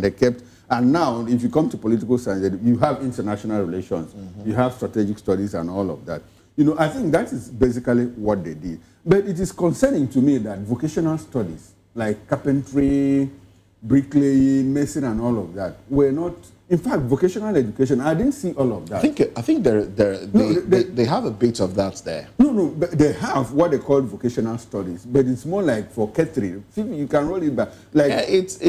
they kept. And now, if you come to political science, you have international relations, you have strategic studies and all of that. You know, I think that is basically what they did. But it is concerning to me that vocational studies, like carpentry, bricklaying, mason, and all of that, were not. In fact, vocational education, I didn't see all of that. I think they have a bit of that there. No, but they have what they call vocational studies, but it's more like for catering. You can roll it back. Like yeah, it's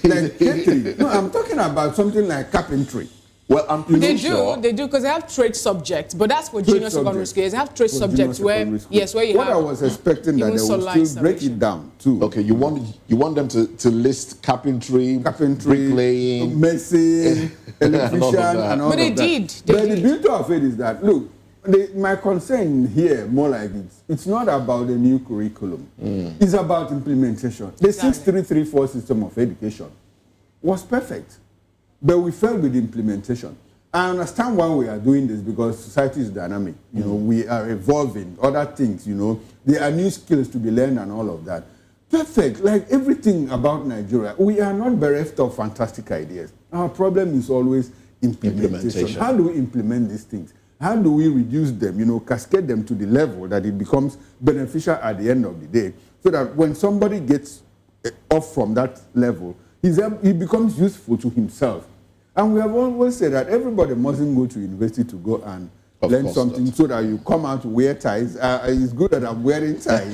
like catering. No, I'm talking about something like carpentry. Well, I'm pretty sure. They do, because they have trade subjects, but that's for junior secondary schools. They have trade subjects where, yes, where you what have. What I was expecting that they would still break it down too. Okay, you want them to list carpentry, bricklaying, mason, electrician, and all of that. But they did. But the beauty of it is that, look, my concern here, more like it's not about the new curriculum. It's about implementation. The 6334 system of education was perfect. But we failed with the implementation. I understand why we are doing this, because society is dynamic. You know, we are evolving, other things, you know. There are new skills to be learned and all of that. Perfect. Like everything about Nigeria, we are not bereft of fantastic ideas. Our problem is always implementation. How do we implement these things? How do we reduce them, you know, cascade them to the level that it becomes beneficial at the end of the day, so that when somebody gets off from that level, he becomes useful to himself. And we have always said that everybody mustn't go to university to go and learn something so that you come out to wear ties. It's good that I'm wearing ties.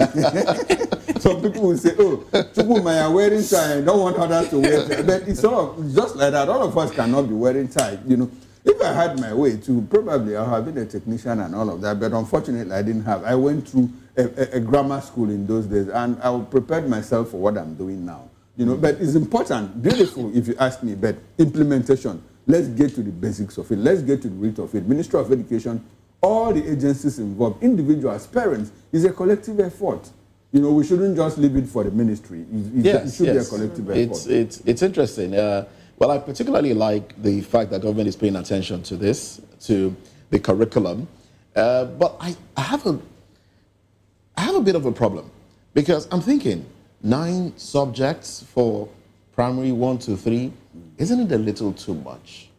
Some people will say, oh, Chukuma, you're wearing tie, I don't want others to wear tie. But it's just like that. All of us cannot be wearing tie, you know. If I had my way too, probably I would have been a technician and all of that. But unfortunately, I didn't have. I went through a grammar school in those days, and I prepared myself for what I'm doing now. You know, but it's important, beautiful if you ask me, but implementation, let's get to the basics of it. Let's get to the root of it. Ministry of Education, all the agencies involved, individuals, parents, is a collective effort. You know, we shouldn't just leave it for the ministry. It should be a collective effort. It's interesting. Well, I particularly like the fact that government is paying attention to this, to the curriculum. But I have a bit of a problem, because I'm thinking, 9 subjects for primary 1 to 3, isn't it a little too much?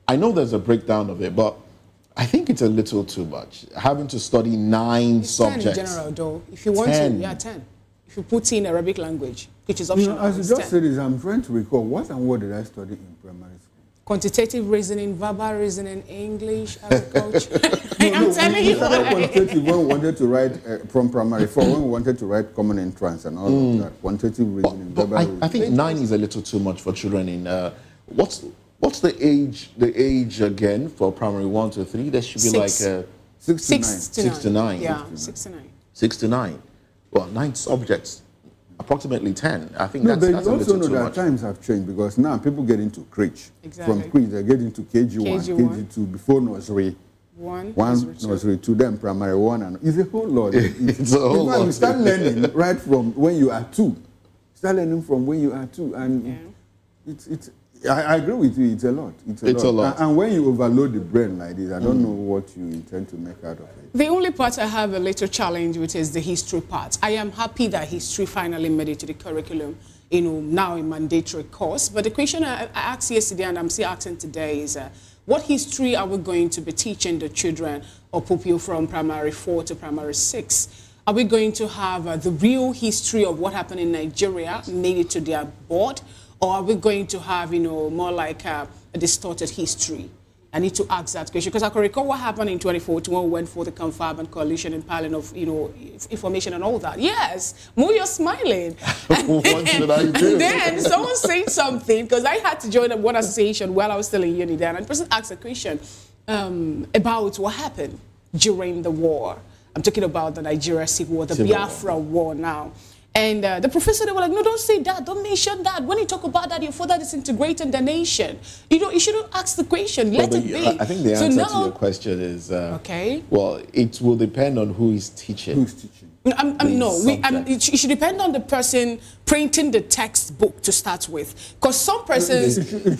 I know there's a breakdown of it, but I think it's a little too much. Having to study 9 subjects. 10 in general, though. If you want 10. To, 10. If you put in Arabic language, which is optional. You know, as you just said this, I'm trying to recall what did I study in primary school? Quantitative reasoning, verbal reasoning, English, agriculture. I'm telling you. Quantitative when we wanted to write from primary 4, when we wanted to write common entrance and all of that. Quantitative reasoning, verbal reasoning. I think 9 is a little too much for children. In what's the age? The age again for primary 1 to 3? There should be 6 to 9. Yeah, 6 to 9. 6 to 9. Well, 9 subjects. Approximately 10. I think that's a little too much. But you also know that times have changed, because now people get into crèche. Exactly. From crèche, they get into KG1, KG2, before nursery. One nursery 2, then primary 1. And it's a whole lot. It's a whole lot. You start learning right from when you are 2. Start learning from when you are 2. And I agree with you, it's a lot. It's a lot. And when you overload the brain like this, I don't know what you intend to make out of it. The only part I have a little challenge with is the history part. I am happy that history finally made it to the curriculum, you know, now a mandatory course. But the question I asked yesterday, and I'm still asking today, is what history are we going to be teaching the children or pupil from primary 4 to primary 6? Are we going to have the real history of what happened in Nigeria made it to their board? Or are we going to have, you know, more like a distorted history? I need to ask that question, because I can recall what happened in 2014 when we went for the confab and coalition and piling of, you know, information and all that. Yes, Mo, you're smiling. What did I do? And then someone said something, because I had to join one association while I was still in uni then, and the person asked a question about what happened during the war. I'm talking about the Nigeria Civil War, the Biafra War now. And the professor, they were like, no, don't say that. Don't mention that. When you talk about that, you're further disintegrating the nation. You know, you shouldn't ask the question. Let it be. I think the answer to your question is, well, it will depend on who is teaching. Who's teaching? It should depend on the person printing the textbook to start with. Because some persons...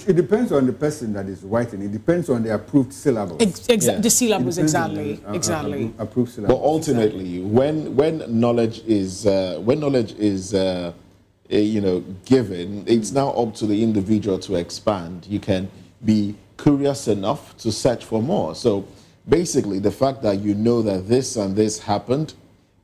It depends on the person that is writing. It depends on the approved syllabus. The syllabus, exactly. Approved syllabus. But ultimately, when knowledge is given. It's now up to the individual to expand. You can be curious enough to search for more. So basically, the fact that you know that this and this happened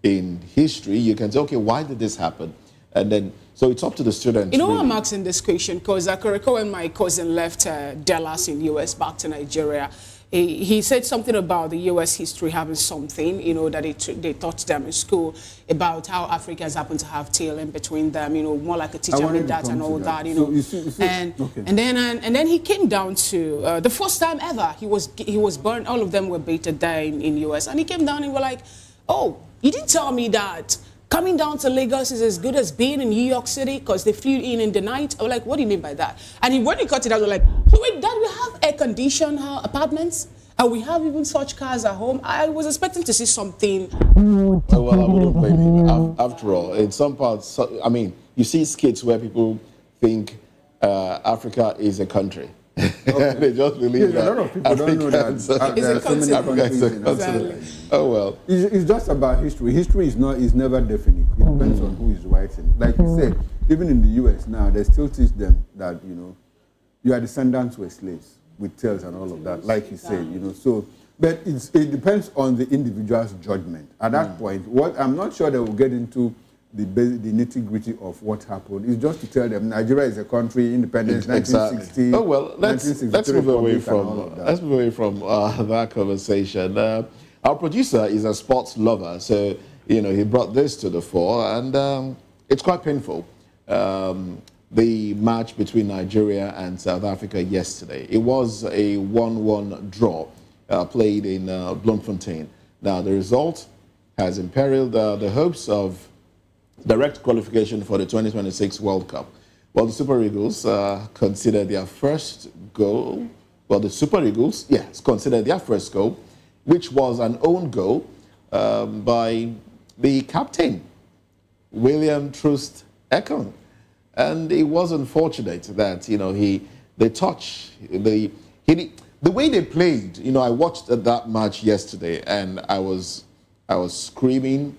in history, you can say, okay, why did this happen? And then, so it's up to the students. You know really. why I'm asking this question? Because when my cousin left Dallas in U.S. back to Nigeria, he said something about the U.S. history having something, that they taught them in school about how Africa has happened to have tail in between them, more like a teacher with that and all that, So you see, okay. And then he came down to the first time ever he was burned. All of them were baited there in U.S. and he came down and were like, oh, you didn't tell me that coming down to Lagos is as good as being in New York City because they flew in the night. I was like, what do you mean by that? And when he cut it out, I was like, wait, Dad, we have air-conditioned apartments? And we have even such cars at home? I was expecting to see something. Well, I wouldn't blame you. After all, in some parts, you see skits where people think Africa is a country. Okay. They just believe that. A lot of people don't know that there are so many countries in Africa. Oh well. It's just about history. History is never definite. It depends on who is writing. Like you said, even in the U.S. now, they still teach them that your descendants were slaves with tails and all of that. Like you said, So, but it depends on the individual's judgment. At that point, I'm not sure they will get into the nitty-gritty of what happened. It's just to tell them Nigeria is a country, independence, 1960. Oh well, let's move away from that conversation. Our producer is a sports lover, so he brought this to the fore, and it's quite painful. The match between Nigeria and South Africa yesterday. It was a 1-1 draw played in Bloemfontein. Now the result has imperiled the hopes of direct qualification for the 2026 World Cup. Well, the Super Eagles considered their first goal. Well, the Super Eagles, considered their first goal, which was an own goal by the captain, William Troost Ekong. And it was unfortunate that, the way they played, I watched that match yesterday and I was screaming.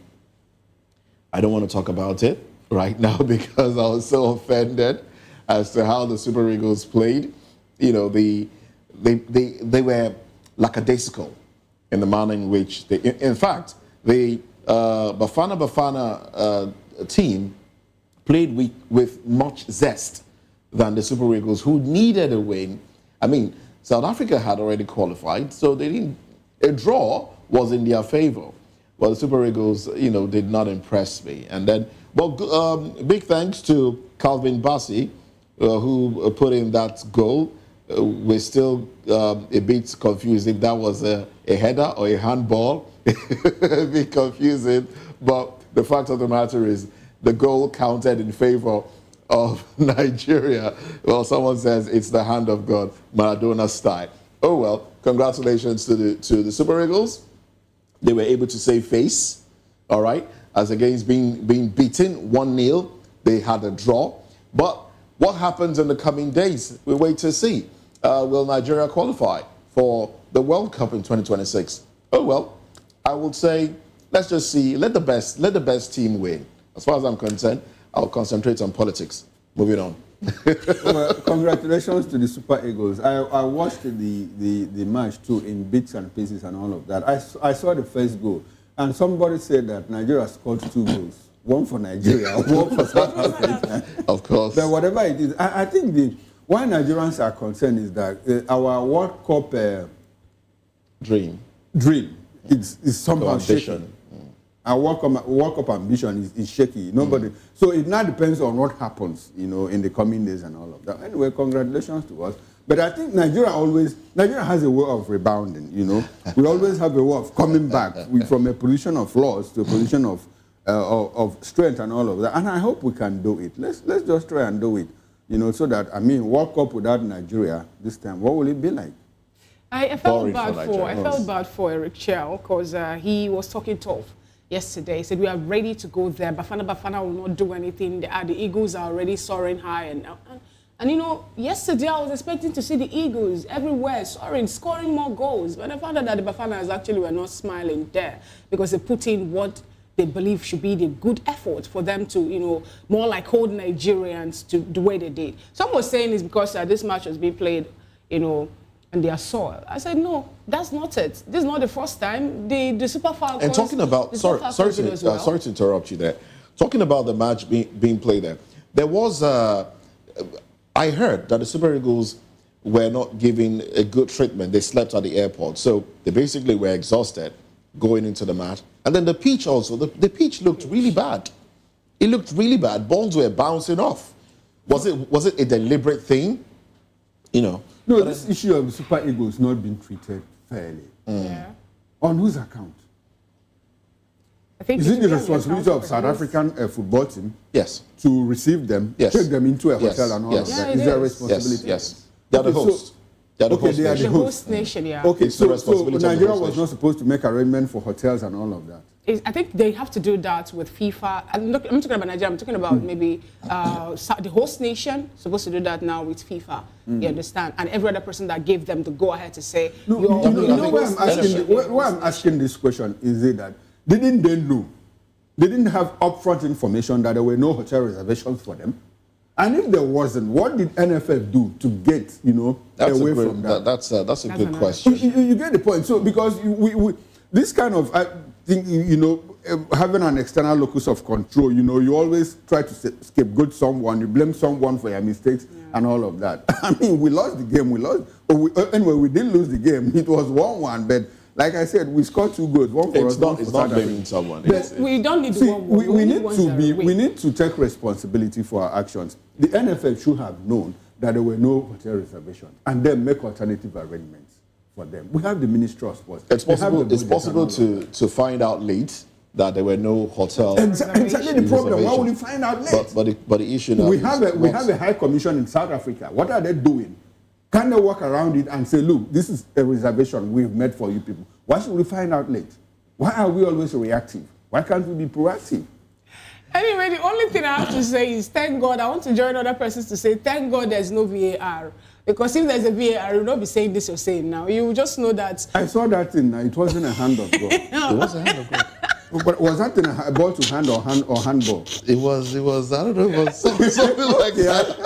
I don't want to talk about it right now because I was so offended as to how the Super Eagles played. They were lackadaisical in the manner in which in fact, the Bafana team played with much zest than the Super Eagles, who needed a win. South Africa had already qualified, so a draw was in their favor. Well, the Super Eagles, did not impress me. And then, big thanks to Calvin Bassey, who put in that goal. We're still a bit confused if that was a header or a handball. A bit confusing. But the fact of the matter is, the goal counted in favor of Nigeria. Well, someone says it's the hand of God, Maradona style. Oh well, congratulations to the Super Eagles. They were able to save face, all right, as against being beaten 1-0. They had a draw. But what happens in the coming days? We wait to see. Will Nigeria qualify for the World Cup in 2026? Oh well, I would say let's just see. Let the best team win. As far as I'm concerned, I'll concentrate on politics. Moving on. Well, congratulations to the Super Eagles. I watched the match too in bits and pieces and all of that. I saw the first goal, and somebody said that Nigeria scored 2 goals. One for Nigeria, one for South Africa. Of course. But whatever it is, I think why Nigerians are concerned is that our World Cup dream is somehow shaky. Our World Cup ambition is shaky. Nobody. So it now depends on what happens, in the coming days and all of that. Anyway, congratulations to us. But I think Nigeria has a way of rebounding. We always have a way of coming back from a position of loss to a position of strength and all of that. And I hope we can do it. Let's just try and do it. So that World Cup without Nigeria this time, what will it be like? I felt bad for Eric Chell because he was talking tough yesterday. He said, we are ready to go there. Bafana will not do anything. The Eagles are already soaring high. And yesterday I was expecting to see the Eagles everywhere soaring, scoring more goals. But I found out that the Bafanas actually were not smiling there because they put in what they believe should be the good effort for them to, you know, more like hold Nigerians to the way they did. Some were saying it's because this match was being played, you know, on their soil. I said, no, that's not it. This is not the first time. The Super Falcons... And talking about... Sorry to interrupt you there. Talking about the match being played there was... I heard that the Super Eagles were not given a good treatment. They slept at the airport. So they basically were exhausted going into the match. And then the pitch also, the pitch looked really bad. It looked really bad. Balls were bouncing off. Was it a deliberate thing? You know? No, this issue of the Super Eagles not being treated fairly. Yeah. On whose account? I think is it the responsibility of South African football team? Yes. To receive them, yes. Take them into a hotel and all of that? Is there a responsibility? Yes. They are the host. They are the host nation. The host nation, yeah. Okay, so Nigeria was not supposed to make arrangements for hotels and all of that? I think they have to do that with FIFA. I'm talking about Nigeria. I'm talking about maybe the host nation supposed to do that now with FIFA. You understand? And every other person that gave them the go-ahead to say... No, why I'm asking this question is it that didn't they know? They didn't have upfront information that there were no hotel reservations for them. And if there wasn't, what did NFF do to get, you know, away from that? That's a good question. You get the point. So because we this kind of thing, you know, having an external locus of control, you know, you always try to scapegoat someone, you blame someone for your mistakes and all of that. I mean, we lost the game. Anyway, we didn't lose the game. It was 1-1, but like I said, we scored 2 goals. One for us, one for It's not blaming someone. We don't need we need to take responsibility for our actions. The NFF should have known that there were no hotel reservations and then make alternative arrangements for them. We have the Ministry of Sports. It's possible to find out late that there were no hotel. Exactly the problem. Why would you find out late? But the issue now we have a high commission in South Africa. What are they doing? Can they walk around it and say, look, this is a reservation we've made for you people? Why should we find out late? Why are we always reactive? Why can't we be proactive? Anyway, the only thing I have to say is, thank God, I want to join other persons to say, thank God there's no VAR. Because if there's a VAR, you will not be saying this you're saying now. You will just know that... I saw that thing. It wasn't a hand of God. It was a hand of God. But was that in a ball to hand or handball? It was, I don't know, it was something like that.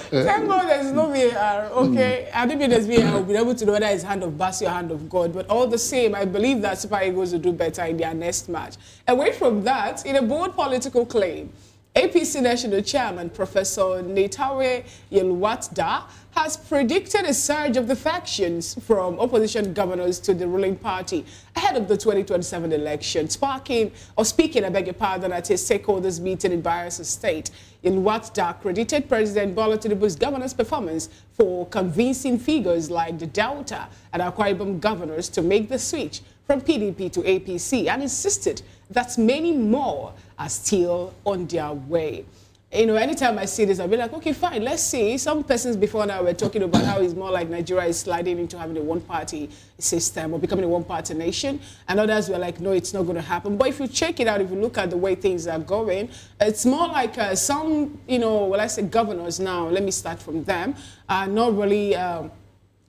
Thank God there's no VAR, okay? I think if there's VAR, we'll be able to know whether it's hand of Basi or hand of God. But all the same, I believe that Super Eagles will do better in their next match. Away from that, in a bold political claim, APC National Chairman Professor Natasha Yelwatda has predicted a surge of defections from opposition governors to the ruling party ahead of the 2027 election, speaking, I beg your pardon, at his stakeholders meeting in Bayelsa State. Yelwatda credited President Bola Tinubu's governance performance for convincing figures like the Delta and Akwa Ibom governors to make the switch from PDP to APC and insisted that many more are still on their way. You know, anytime I see this, I'll be like, okay, fine, let's see. Some persons before now were talking about how it's more like Nigeria is sliding into having a one-party system or becoming a one-party nation. And others were like, no, it's not going to happen. But if you check it out, if you look at the way things are going, it's more like some, you know, well, I say governors now, let me start from them, are not really...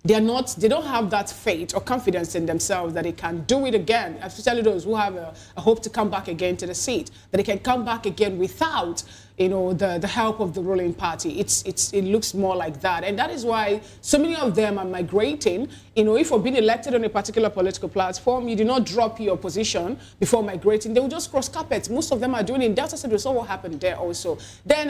they don't have that faith or confidence in themselves that they can do it again, especially those who have a hope to come back again to the seat, that they can come back again without, you know, the help of the ruling party. It looks more like that. And that is why so many of them are migrating. You know, if you're being elected on a particular political platform, you do not drop your position before migrating. They will just cross carpets. Most of them are doing it. In Delta State, we saw what happened there also. Then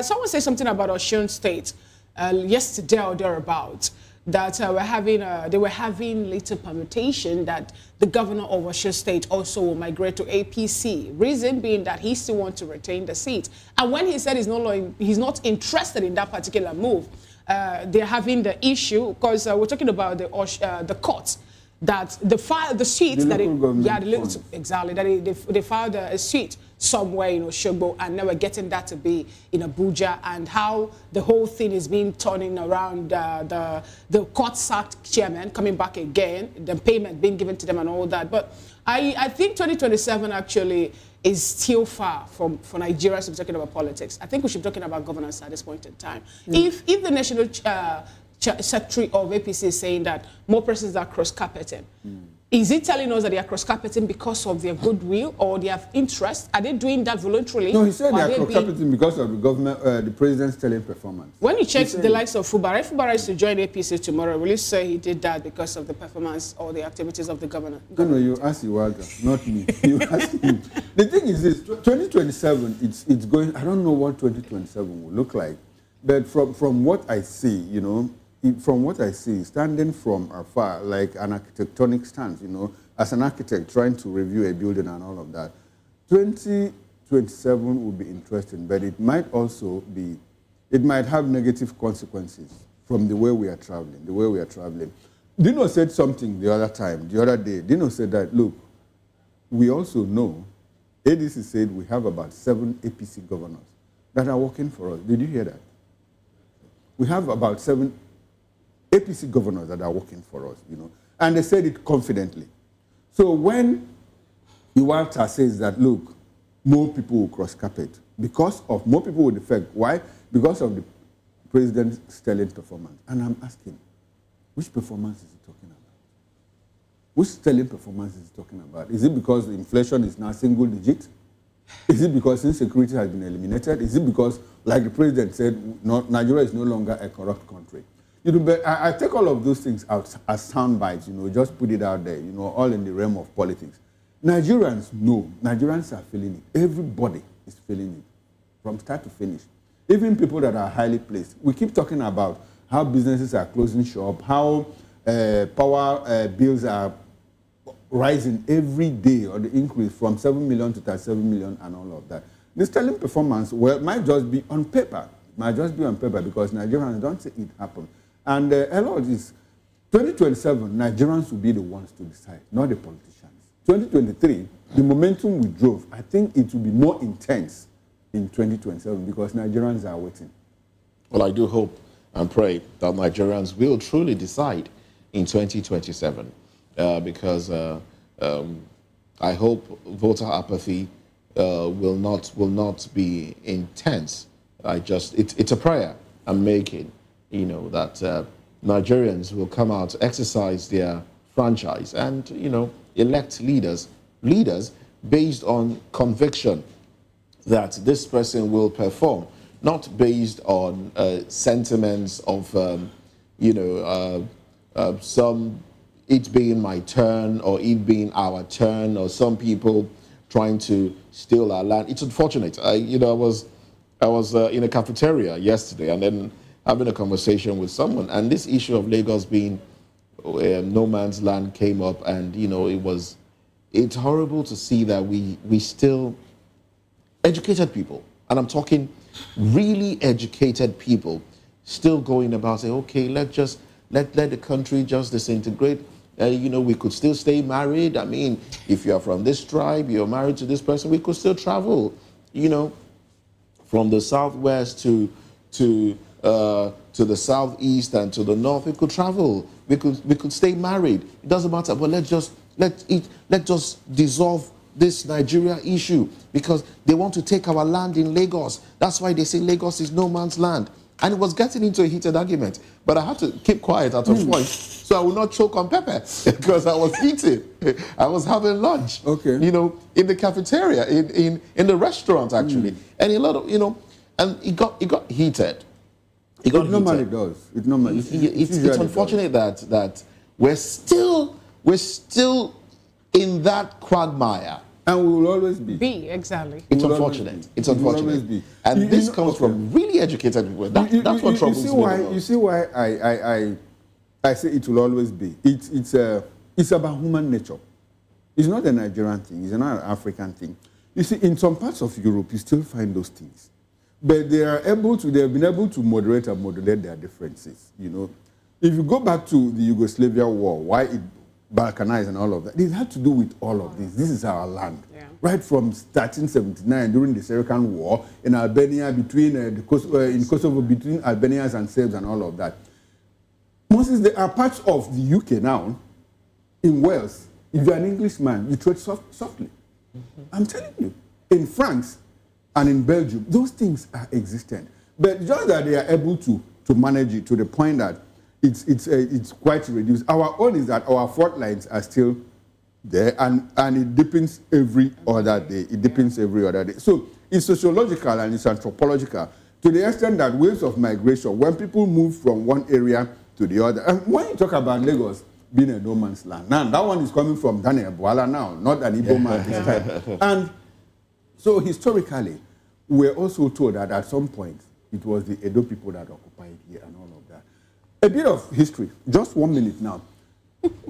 someone said something about Osun State yesterday or thereabouts, that they were having little permutation that the governor of Osun State also will migrate to APC. Reason being that he still wants to retain the seat. And when he said he's not interested in that particular move, they're having the issue because we're talking about the courts that they filed the suit that they filed a suit somewhere in Oshogbo, and now we're getting that to be in Abuja, and how the whole thing is being turning around the court-sacked chairman coming back again, the payment being given to them and all that. But I think 2027 actually is still far for Nigeria to be talking about politics. I think we should be talking about governance at this point in time. If the national secretary of APC is saying that more persons are cross-carpeting, Is it telling us that they are cross-carpeting because of their goodwill or they have interest? Are they doing that voluntarily? No, he said they Or are cross-carpeting because of the government, the president's telling performance. When you check the likes of Fubara, if Fubara is to join APC tomorrow, will you say he did that because of the performance or the activities of the governor? No, you ask Iwalda, not me. You ask him. The thing is this, 2027, it's going, I don't know what 2027 will look like, but from what I see, you know, from what I see, standing from afar, like an architectonic stance, you know, as an architect trying to review a building and all of that, 2027 will be interesting, but it might also be, it might have negative consequences from the way we are traveling, Dino said something the other day. Dino said that, look, we also know, ADC said we have about 7 APC governors that are working for us. Did you hear that? We have about 7 APC governors that are working for us, you know, and they said it confidently. So when Iwalta says that, look, more people will cross-carpet, because of more people will defect. Why? Because of the president's stellar performance. And I'm asking, which performance is he talking about? Which stellar performance is he talking about? Is it because the inflation is now single digit? Is it because insecurity has been eliminated? Is it because, like the president said, Nigeria is no longer a corrupt country? You know, but I take all of those things out as sound bites, you know, just put it out there, you know, all in the realm of politics. Nigerians know, Nigerians are feeling it. Everybody is feeling it from start to finish. Even people that are highly placed. We keep talking about how businesses are closing shop, how power bills are rising every day, or the increase from 7 million to 37 million and all of that. The sterling performance, well, might just be on paper. Because Nigerians don't see it happen. And a lot of this, 2027, Nigerians will be the ones to decide, not the politicians. 2023, the momentum we drove, I think it will be more intense in 2027 because Nigerians are waiting. Well, I do hope and pray that Nigerians will truly decide in 2027 because I hope voter apathy will not be intense. It's a prayer I'm making, you know, that Nigerians will come out, exercise their franchise and, you know, elect leaders based on conviction that this person will perform, not based on sentiments of, some it being my turn or it being our turn or some people trying to steal our land. It's unfortunate. I was in a cafeteria yesterday and then having a conversation with someone, and this issue of Lagos being no man's land came up, and you know it's horrible to see that we still educated people, and I'm talking really educated people, still going about saying, okay, let the country just disintegrate. We could still stay married. I mean, if you are from this tribe, you're married to this person, we could still travel. From the southwest to the southeast and to the north, we could travel. We could stay married. It doesn't matter. But let's just dissolve this Nigeria issue because they want to take our land in Lagos. That's why they say Lagos is no man's land. And it was getting into a heated argument. But I had to keep quiet at a point so I would not choke on pepper because I was eating. I was having lunch. Okay. In the cafeteria, in the restaurant actually. And a lot of, and it got heated. It normally does. It normally. It's unfortunate that we're still in that quagmire. And we will always be. Exactly. It's unfortunate. It's unfortunate. And this comes from really educated people. That's what troubles me. You see why I say it will always be. It's about human nature. It's not a Nigerian thing. It's not an African thing. You see, in some parts of Europe, you still find those things. But they have been able to moderate and modulate their differences. If you go back to the Yugoslavia war, why it balkanized and all of that, it had to do with all of this. This is our land. Yeah. Right from 1379 during the Serbian War in Albania in Kosovo between Albanians and Serbs and all of that. Moses, they are parts of the UK now. In Wales, if you're an Englishman, you tread softly. I'm telling you. In France and in Belgium, those things are existent. But just that they are able to manage it to the point that it's quite reduced. Our own is that our fault lines are still there, and it deepens every other day. It deepens every other day. So it's sociological and it's anthropological to the extent that waves of migration, when people move from one area to the other, and when you talk about Lagos being a no man's land, now that one is coming from Daniel Bwala now, not an Igbo man this time. And so historically, we're also told that at some point it was the Edo people that occupied here and all of that. A bit of history, just 1 minute now.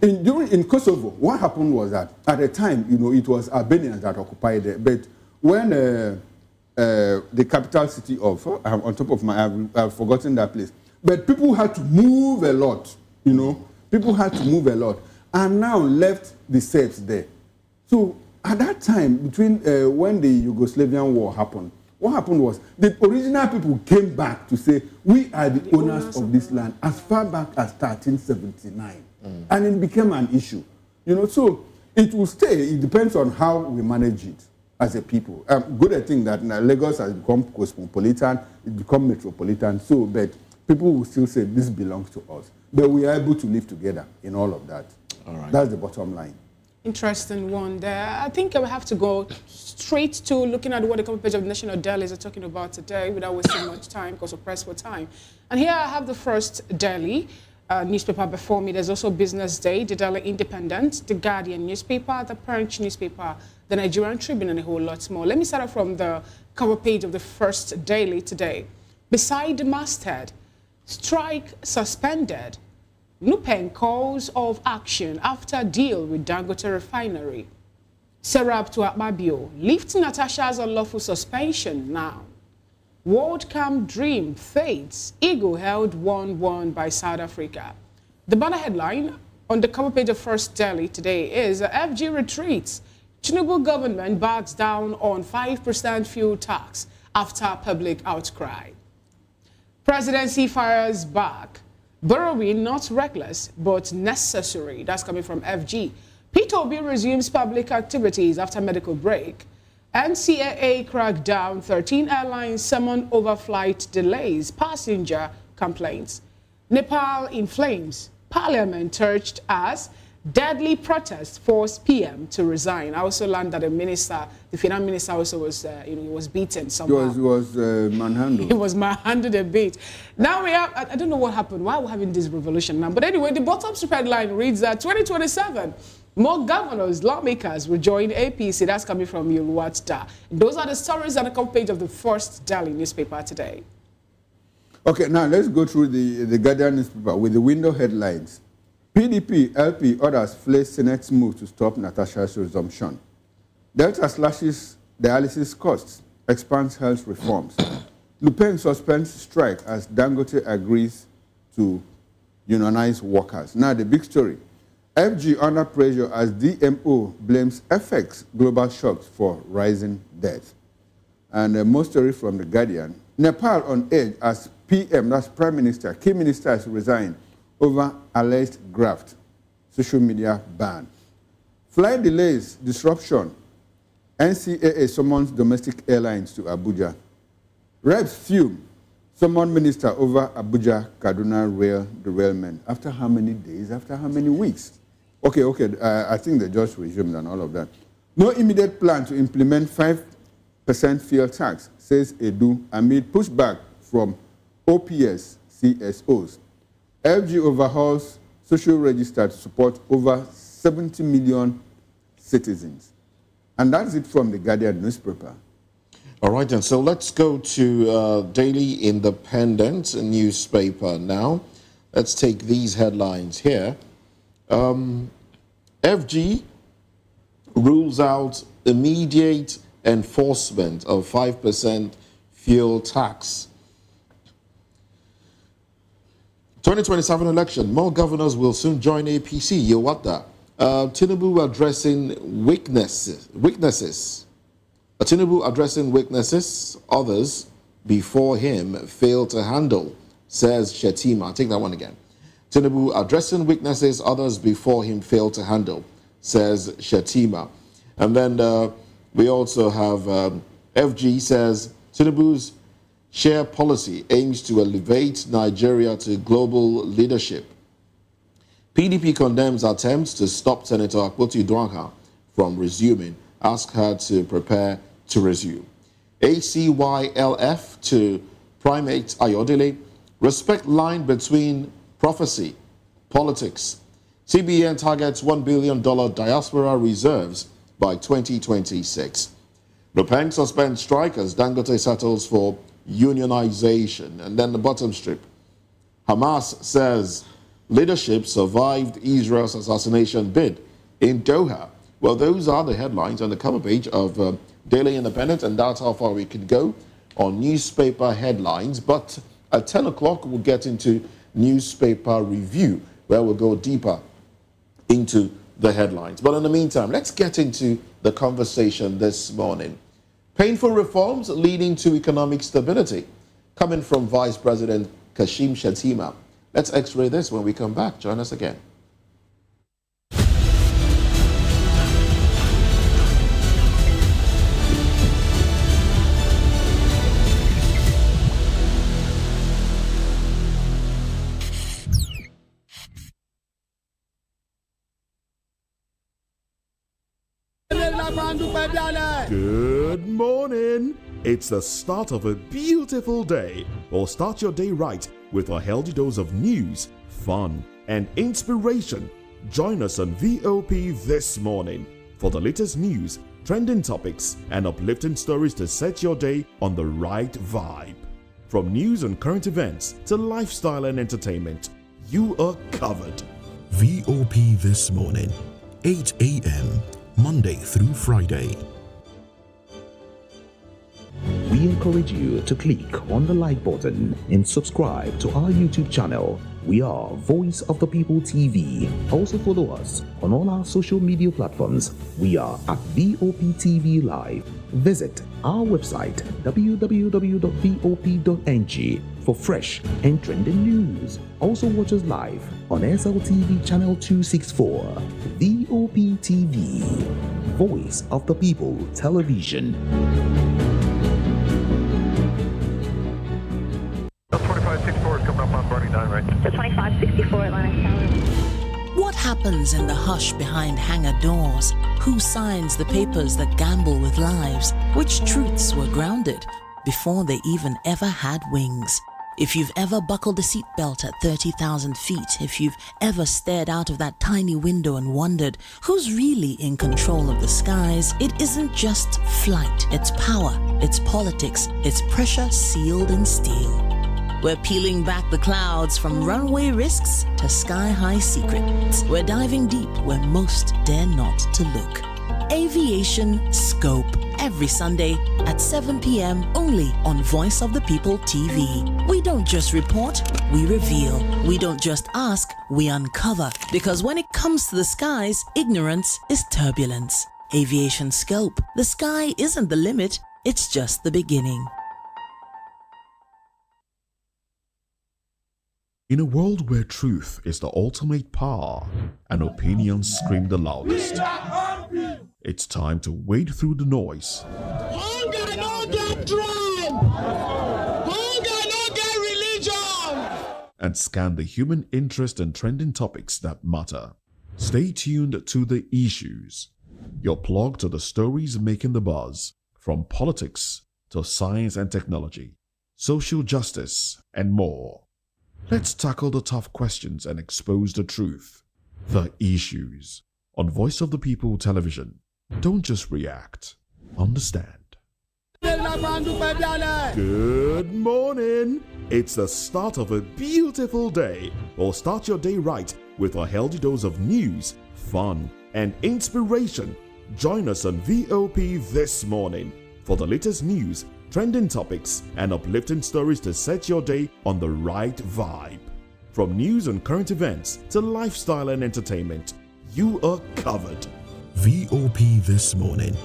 In Kosovo, what happened was that at the time, it was Albanians that occupied it. But when the capital city of, on top of my, I've forgotten that place. But people had to move a lot, People had to move a lot, and now left the Serbs there. So at that time, between when the Yugoslavian war happened, what happened was the original people came back to say, we are the owners of this land as far back as 1379. And it became an issue. So it will stay. It depends on how we manage it as a people. Good thing that now Lagos has become cosmopolitan, it become metropolitan. So, but people will still say this belongs to us. But we are able to live together in all of that. All right. That's the bottom line. Interesting one there. I think I will have to go straight to looking at what the cover page of the National Dailies are talking about today without wasting much time because we're pressed for time. And here I have the first daily newspaper before me. There's also Business Day, the Daily Independent, the Guardian newspaper, the Punch newspaper, the Nigerian Tribune, and a whole lot more. Let me start off from the cover page of the first daily today. Beside the masthead, strike suspended. NUPENG calls of action after deal with Dangote refinery. Serap to Akpabio, lift Natasha's unlawful suspension now. World Cup dream fades. Eagle held 1-1 by South Africa. The banner headline on the cover page of First Daily today is FG retreats. Tinubu government backs down on 5% fuel tax after public outcry. Presidency fires back. Borrowing not reckless, but necessary. That's coming from FG. P2B resumes public activities after medical break. NCAA crackdown, 13 airlines summon overflight delays, passenger complaints. Nepal in flames. Parliament urged as deadly protest forced PM to resign. I also learned that the finance minister also was, he was beaten somehow. He was manhandled. He was manhandled a bit. Now we have, I don't know what happened. Why are we having this revolution now? But anyway, the bottom spread line reads that 2027, more governors, lawmakers will join APC. That's coming from Yulwatda. Those are the stories on the cover page of the First Daily newspaper today. Okay, now let's go through the Guardian newspaper with the window headlines. PDP, LP, others place Senate's move to stop Natasha's resumption. Delta slashes dialysis costs, expands health reforms. NUPENG suspends strike as Dangote agrees to unionize workers. Now the big story. FG under pressure as DMO blames FX global shocks for rising death. And more story from the Guardian. Nepal on edge as PM, that's Prime Minister, key ministers resign over alleged graft, social media ban. Flight delays, disruption. NCAA summons domestic airlines to Abuja. Reps fume, summon minister over Abuja-Kaduna rail derailment. After how many days, after how many weeks? Okay, I think they just resumed and all of that. No immediate plan to implement 5% fuel tax, says Edu, amid pushback from OPS CSOs. FG overhauls social register to support over 70 million citizens. And that's it from the Guardian newspaper. All right, then. So let's go to Daily Independent newspaper now. Let's take these headlines here. FG rules out immediate enforcement of 5% fuel tax. 2027 election, more governors will soon join APC. Yowata. Tinubu addressing weaknesses. Tinubu addressing weaknesses others before him failed to handle, says Shetima. I'll take that one again. Tinubu addressing weaknesses others before him failed to handle, says Shetima. And then we also have FG says Tinubu's share policy aims to elevate Nigeria to global leadership. PDP condemns attempts to stop Senator Akpoti Uduaghan from resuming. Ask her to prepare to resume. ACYLF to Primate Ayodele. Respect line between prophecy, politics. CBN targets $1 billion diaspora reserves by 2026. NUPENG suspends strike as Dangote settles for unionization. And then the bottom strip. Hamas says leadership survived Israel's assassination bid in Doha. Well, those are the headlines on the cover page of Daily Independent, and that's how far we can go on newspaper headlines. But at 10 o'clock, we'll get into newspaper review, where we'll go deeper into the headlines. But in the meantime, let's get into the conversation this morning. Painful reforms leading to economic stability, coming from Vice President Kashim Shettima. Let's x-ray this when we come back. Join us again. Good morning. It's the start of a beautiful day. Or start your day right with a healthy dose of news, fun, and inspiration. Join us on VOP this morning for the latest news, trending topics, and uplifting stories to set your day on the right vibe. From news and current events to lifestyle and entertainment, you are covered. VOP this morning, 8 a.m. Monday through Friday. We encourage you to click on the like button and subscribe to our YouTube channel. We are Voice of the People TV. Also follow us on all our social media platforms. We are at VOP TV Live. Visit our website www.vop.ng for fresh and trending news. Also watch us live on SLTV channel 264. VOP TV, Voice of the People Television. 2564 is coming up on Burning 9, right? The 2564 Atlantic Tower. What happens in the hush behind hangar doors? Who signs the papers that gamble with lives? Which truths were grounded before they even ever had wings? If you've ever buckled a seatbelt at 30,000 feet, if you've ever stared out of that tiny window and wondered who's really in control of the skies, it isn't just flight, it's power, it's politics, it's pressure sealed in steel. We're peeling back the clouds from runway risks to sky-high secrets. We're diving deep where most dare not to look. Aviation Scope, every Sunday at 7 p.m. only on Voice of the People TV. We don't just report, we reveal. We don't just ask, we uncover. Because when it comes to the skies, ignorance is turbulence. Aviation Scope, the sky isn't the limit, it's just the beginning. In a world where truth is the ultimate power and opinions scream the loudest, it's time to wade through the noise. Hunger no get drum! Hunger no get religion! And scan the human interest and trending topics that matter. Stay tuned to The Issues, your plug to the stories making the buzz, from politics to science and technology, social justice, and more. Let's tackle the tough questions and expose the truth. The Issues on Voice of the People Television. Don't just react, understand. Good morning. It's the start of a beautiful day. Or start your day right with a healthy dose of news, fun, and inspiration. Join us on VOP this morning for the latest news, trending topics, and uplifting stories to set your day on the right vibe. From news and current events to lifestyle and entertainment, you are covered. VOP this morning,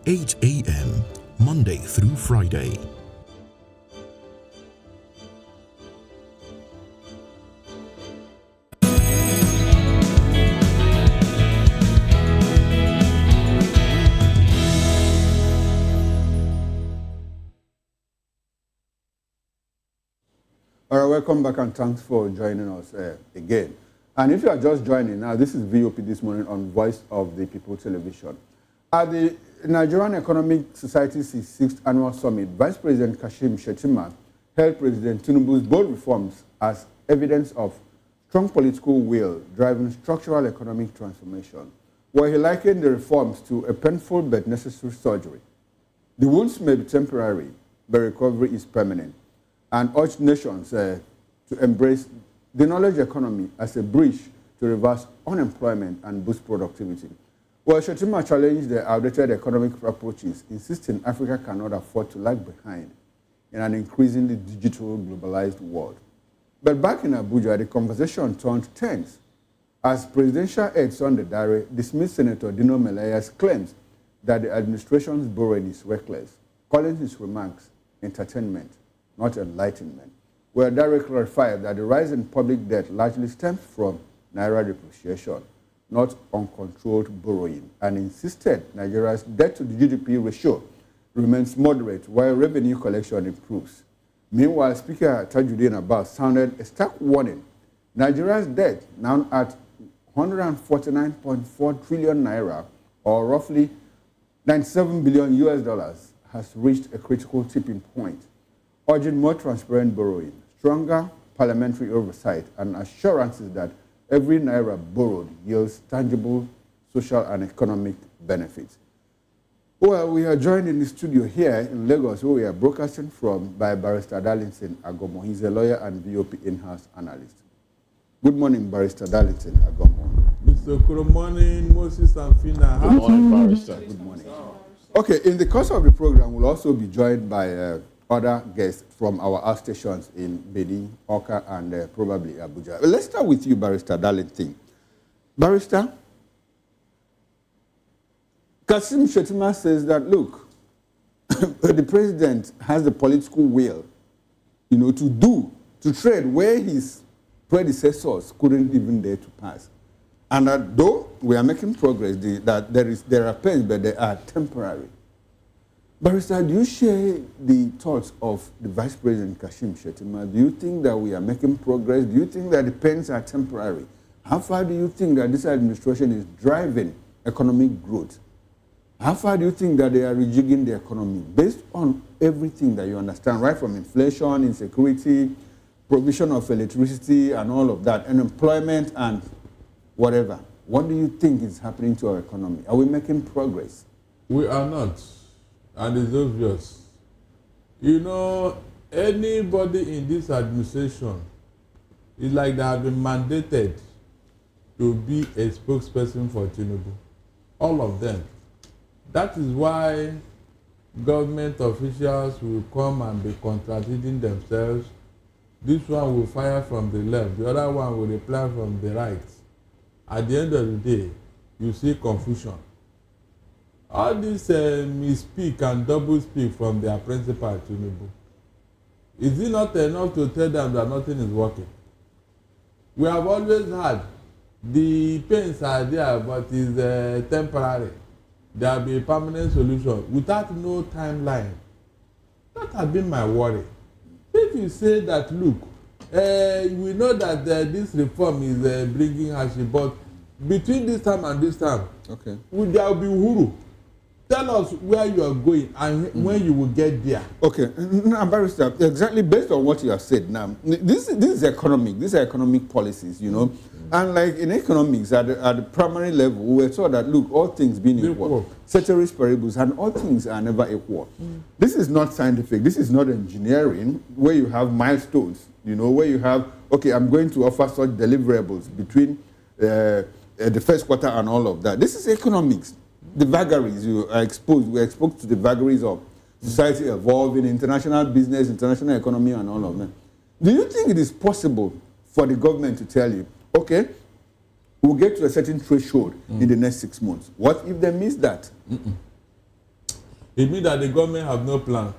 8 a.m. Monday through Friday. All right, welcome back and thanks for joining us again. And if you are just joining now, this is VOP This Morning on Voice of the People Television. At the Nigerian Economic Society's 6th Annual Summit, Vice President Kashim Shettima hailed President Tinubu's bold reforms as evidence of strong political will driving structural economic transformation, where he likened the reforms to a painful but necessary surgery. The wounds may be temporary, but recovery is permanent, and urged nations to embrace the knowledge economy as a bridge to reverse unemployment and boost productivity. Well, Shettima challenged the outdated economic approaches, insisting Africa cannot afford to lag behind in an increasingly digital, globalized world. But back in Abuja, the conversation turned tense as presidential aide Sunday Dare dismissed Senator Dino Melaya's claims that the administration's borrowing is reckless, calling his remarks entertainment, not enlightenment, where Dare clarified that the rise in public debt largely stems from naira depreciation, not uncontrolled borrowing, and insisted Nigeria's debt to the GDP ratio remains moderate while revenue collection improves. Meanwhile, Speaker Tajuddin Abbas sounded a stark warning. Nigeria's debt, now at 149.4 trillion naira, or roughly $97 billion, has reached a critical tipping point, urging more transparent borrowing, stronger parliamentary oversight, and assurances that every naira borrowed yields tangible social and economic benefits. Well, we are joined in the studio here in Lagos, where we are broadcasting from, by Barrister Darlington Agomo. He's a lawyer and VOP in-house analyst. Good morning, Barrister Darlington Agomo. Mr. Good morning, Moses and Fina. Good morning, Barrister. Good morning. Okay, in the course of the program, we'll also be joined by other guests from our outstations in Bedi, Oka, and probably Abuja. Let's start with you, Barrister Darlington. Barrister, Kashim Shettima says that, look, the president has the political will, to tread where his predecessors couldn't even dare to pass. And that though we are making progress, that there are pains, but they are temporary. Barrister, do you share the thoughts of the Vice President Kashim Shettima? Do you think that we are making progress? Do you think that the pains are temporary? How far do you think that this administration is driving economic growth? How far do you think that they are rejigging the economy based on everything that you understand, right from inflation, insecurity, provision of electricity and all of that, unemployment and whatever? What do you think is happening to our economy? Are we making progress? We are not, and it's obvious. Anybody in this administration is like they have been mandated to be a spokesperson for Tinubu. All of them. That is why government officials will come and be contradicting themselves. This one will fire from the left, the other one will reply from the right. At the end of the day, you see confusion. All this misspeak and double speak from their principal Tinubu. Is it not enough to tell them that nothing is working? We have always had the pains are there, but it's temporary. There will be a permanent solution without no timeline. That has been my worry. If you say that, look, we know that this reform is bringing hardship, but between this time and this time, okay, there will be uhuru. Tell us where you are going and when you will get there. Okay, now, Barrister, exactly based on what you have said now, this is economic. These are economic policies, And like in economics, at the primary level, we were taught that, look, all things being equal, ceteris paribus, and all things are never equal. This is not scientific. This is not engineering, where you have milestones, where you have, okay, I'm going to offer such deliverables between the first quarter and all of that. This is economics. The vagaries we're exposed to the vagaries of society evolving, international business, international economy, and all of that. Do you think it is possible for the government to tell you, okay, we'll get to a certain threshold in the next 6 months? What if they miss that? It means that the government have no plan.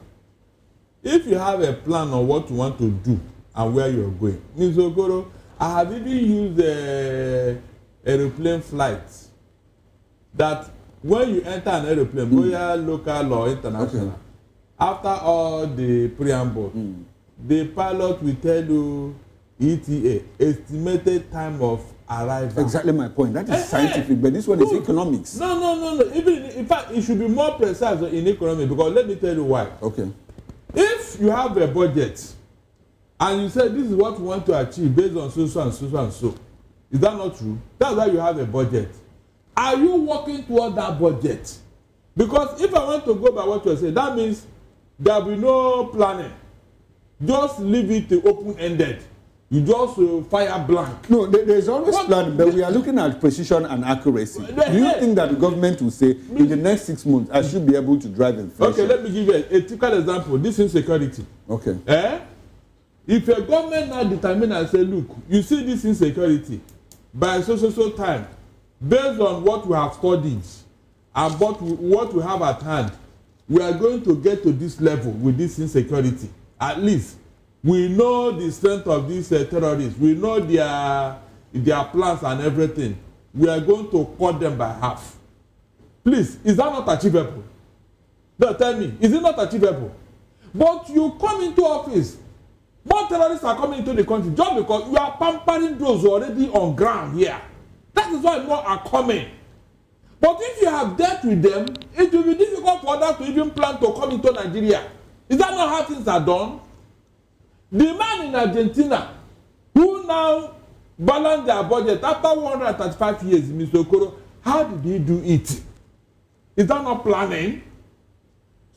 If you have a plan on what you want to do and where you're going, Ms. Okoro, I have even used aeroplane flights that when you enter an aeroplane, whether local or international, after all the preamble, the pilot will tell you ETA, estimated time of arrival. Exactly my point. That is scientific, but this one is economics. No. Even in fact, it should be more precise in economics, because let me tell you why. Okay. If you have a budget and you say this is what we want to achieve based on so and so, is that not true? That's why you have a budget. Are you working toward that budget? Because if I want to go by what you're saying, that means there will be no planning. Just leave it open-ended. You just fire blank. No, there's always planning, but we are looking at precision and accuracy. Do you think that the government will say, in the next 6 months, I should be able to drive inflation? Okay, let me give you a typical example. This insecurity. Okay. If a government now determine and say, look, you see this insecurity, by so time, based on what we have studied and what we have at hand, we are going to get to this level with this insecurity. At least we know the strength of these terrorists. We know their plans and everything. We are going to cut them by half. Please, is that not achievable? No, tell me, is it not achievable? But you come into office, more terrorists are coming into the country just because you are pampering those who are already on ground here. That is why more are coming. But if you have dealt with them, it will be difficult for others to even plan to come into Nigeria. Is that not how things are done? The man in Argentina who now balanced their budget after 135 years, Mr. Okoro, how did he do it? Is that not planning?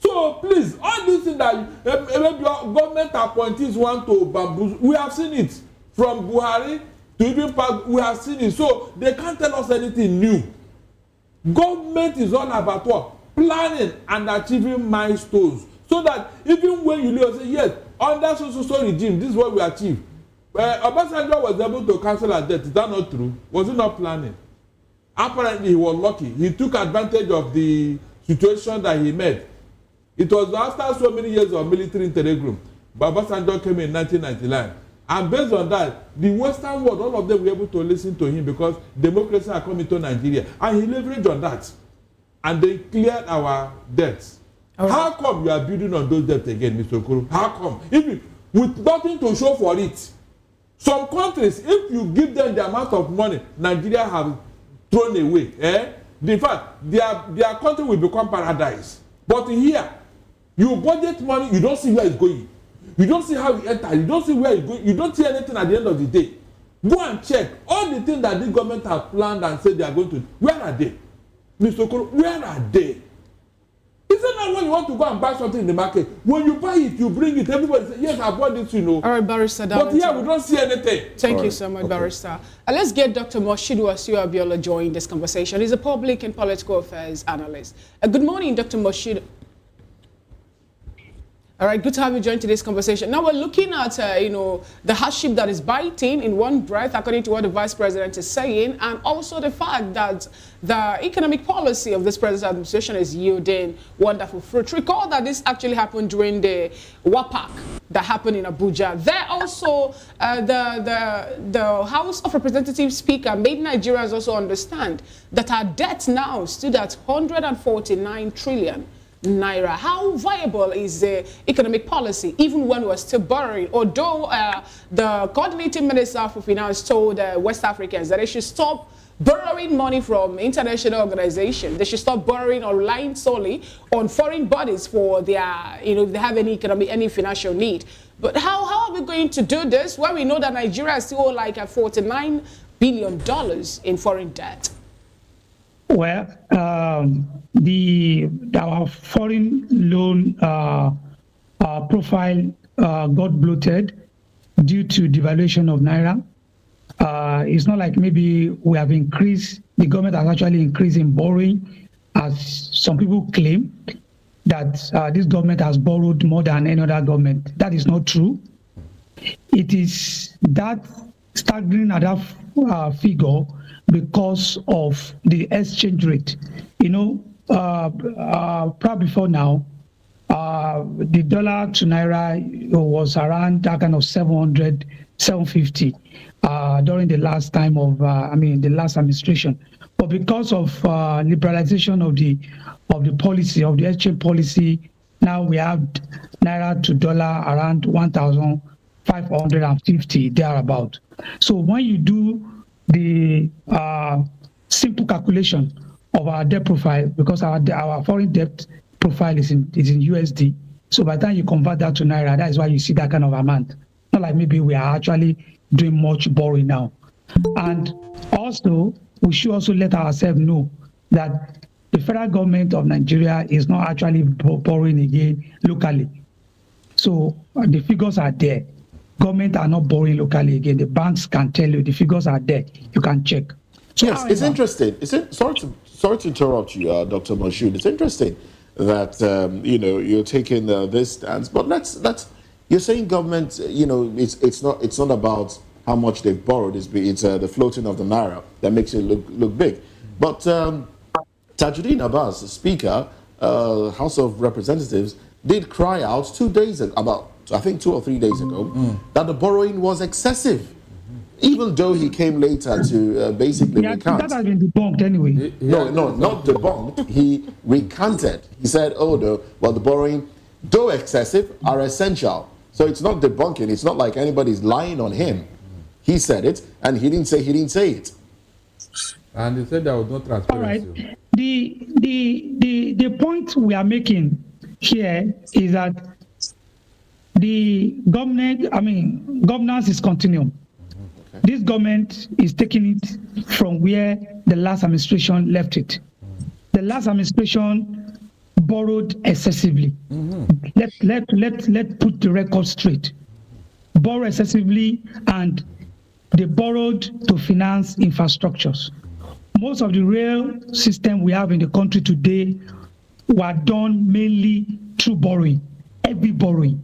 So please, all these things that maybe your government appointees want to bamboozle, we have seen it from Buhari to even we have seen it. So they can't tell us anything new. Government is all about what? Planning and achieving milestones. So that even when you leave, say, yes, under so regime, this is what we achieved. Obasanjo was able to cancel our debt. Is that not true? Was he not planning? Apparently, he was lucky. He took advantage of the situation that he made. It was after so many years of military interregnum, Obasanjo came in 1999. And based on that, the Western world, all of them were able to listen to him because democracy had come into Nigeria. And he leveraged on that. And they cleared our debts. Right. How come you are building on those debts again, Mr. Okoro? How come? Even with nothing to show for it. Some countries, if you give them the amount of money Nigeria have thrown away, in fact, their country will become paradise. But here, you budget money, you don't see where it's going. You don't see how it enters. You don't see where it's going. You don't see anything at the end of the day. Go and check. All the things that this government has planned and said they are going to do, where are they? Mr. Okoro, where are they? Isn't that when you want to go and buy something in the market? When you buy it, you bring it, everybody says, yes, I bought this, you know. All right, Barrister. But here, we don't see anything. Thank you so much, Barrister. Let's get Dr. Moshidu Asiu Abiola join this conversation. He's a public and political affairs analyst. Good morning, Dr. Moshidu. All right, good to have you join today's conversation. Now we're looking at, the hardship that is biting in one breath, according to what the Vice President is saying, and also the fact that the economic policy of this President's administration is yielding wonderful fruit. Recall that this actually happened during the WAPAC that happened in Abuja. There also, the House of Representatives Speaker made Nigerians also understand that our debt now stood at 149 trillion. Naira. How viable is the economic policy, even when we're still borrowing? Although the coordinating minister for finance told West Africans that they should stop borrowing money from international organizations. They should stop borrowing or relying solely on foreign bodies for their, if they have any financial need. But how are we going to do this when we know that Nigeria is still like at $49 billion in foreign debt? Well, our foreign loan profile got bloated due to devaluation of Naira. It's not like maybe we have increased, the government has actually increased in borrowing, as some people claim that this government has borrowed more than any other government. That is not true. It is that staggering at that figure because of the exchange rate. Probably before now, the dollar to Naira was around that kind of 700, 750 during the last time of, the last administration. But because of liberalization of the policy, of the exchange policy, now we have Naira to dollar around 1,550 thereabout. So when you do the simple calculation of our debt profile, because our foreign debt profile is in USD. So by the time you convert that to Naira, that is why you see that kind of amount. Not like maybe we are actually doing much borrowing now. And also, we should also let ourselves know that the federal government of Nigeria is not actually borrowing again locally. So the figures are there. Government are not borrowing locally again. The banks can tell you the figures are there. You can check. So yes, it's interesting. Sorry to interrupt you, Dr. Moshood. It's interesting that you're taking this stance, but you're saying government. It's not about how much they've borrowed. It's the floating of the naira that makes it look big. But Tajuddin Abbas, the Speaker, House of Representatives, did cry out 2 days ago, about I think 2 or 3 days ago, that the borrowing was excessive. Even though he came later to basically recant. That has been debunked anyway. No, not debunked. He recanted. He said, the borrowing, though excessive, are essential. So it's not debunking. It's not like anybody's lying on him. He said it, and he didn't say it. And he said there was no transparency. All right. The point we are making here is that the governance is continuum. This government is taking it from where the last administration left it. The last administration borrowed excessively. Let's put the record straight. Borrow excessively, and they borrowed to finance infrastructures. Most of the rail system we have in the country today were done mainly through borrowing, heavy borrowing.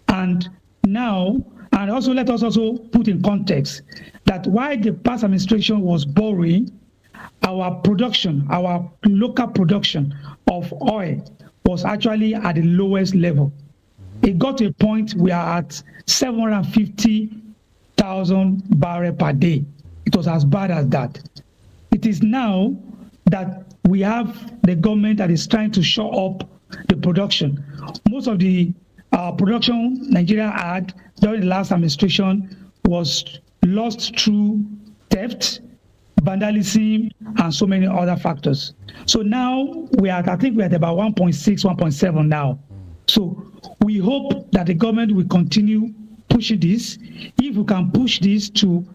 And now, and also let us also put in context that while the past administration was borrowing, our production, our local production of oil was actually at the lowest level. It got to a point we are at 750,000 barrels per day. It was as bad as that. It is now that we have the government that is trying to shore up the production. Most of the production Nigeria had during the last administration was lost through theft, vandalism, and so many other factors. So now I think we're at about 1.6, 1.7 now. So we hope that the government will continue pushing this. If we can push this to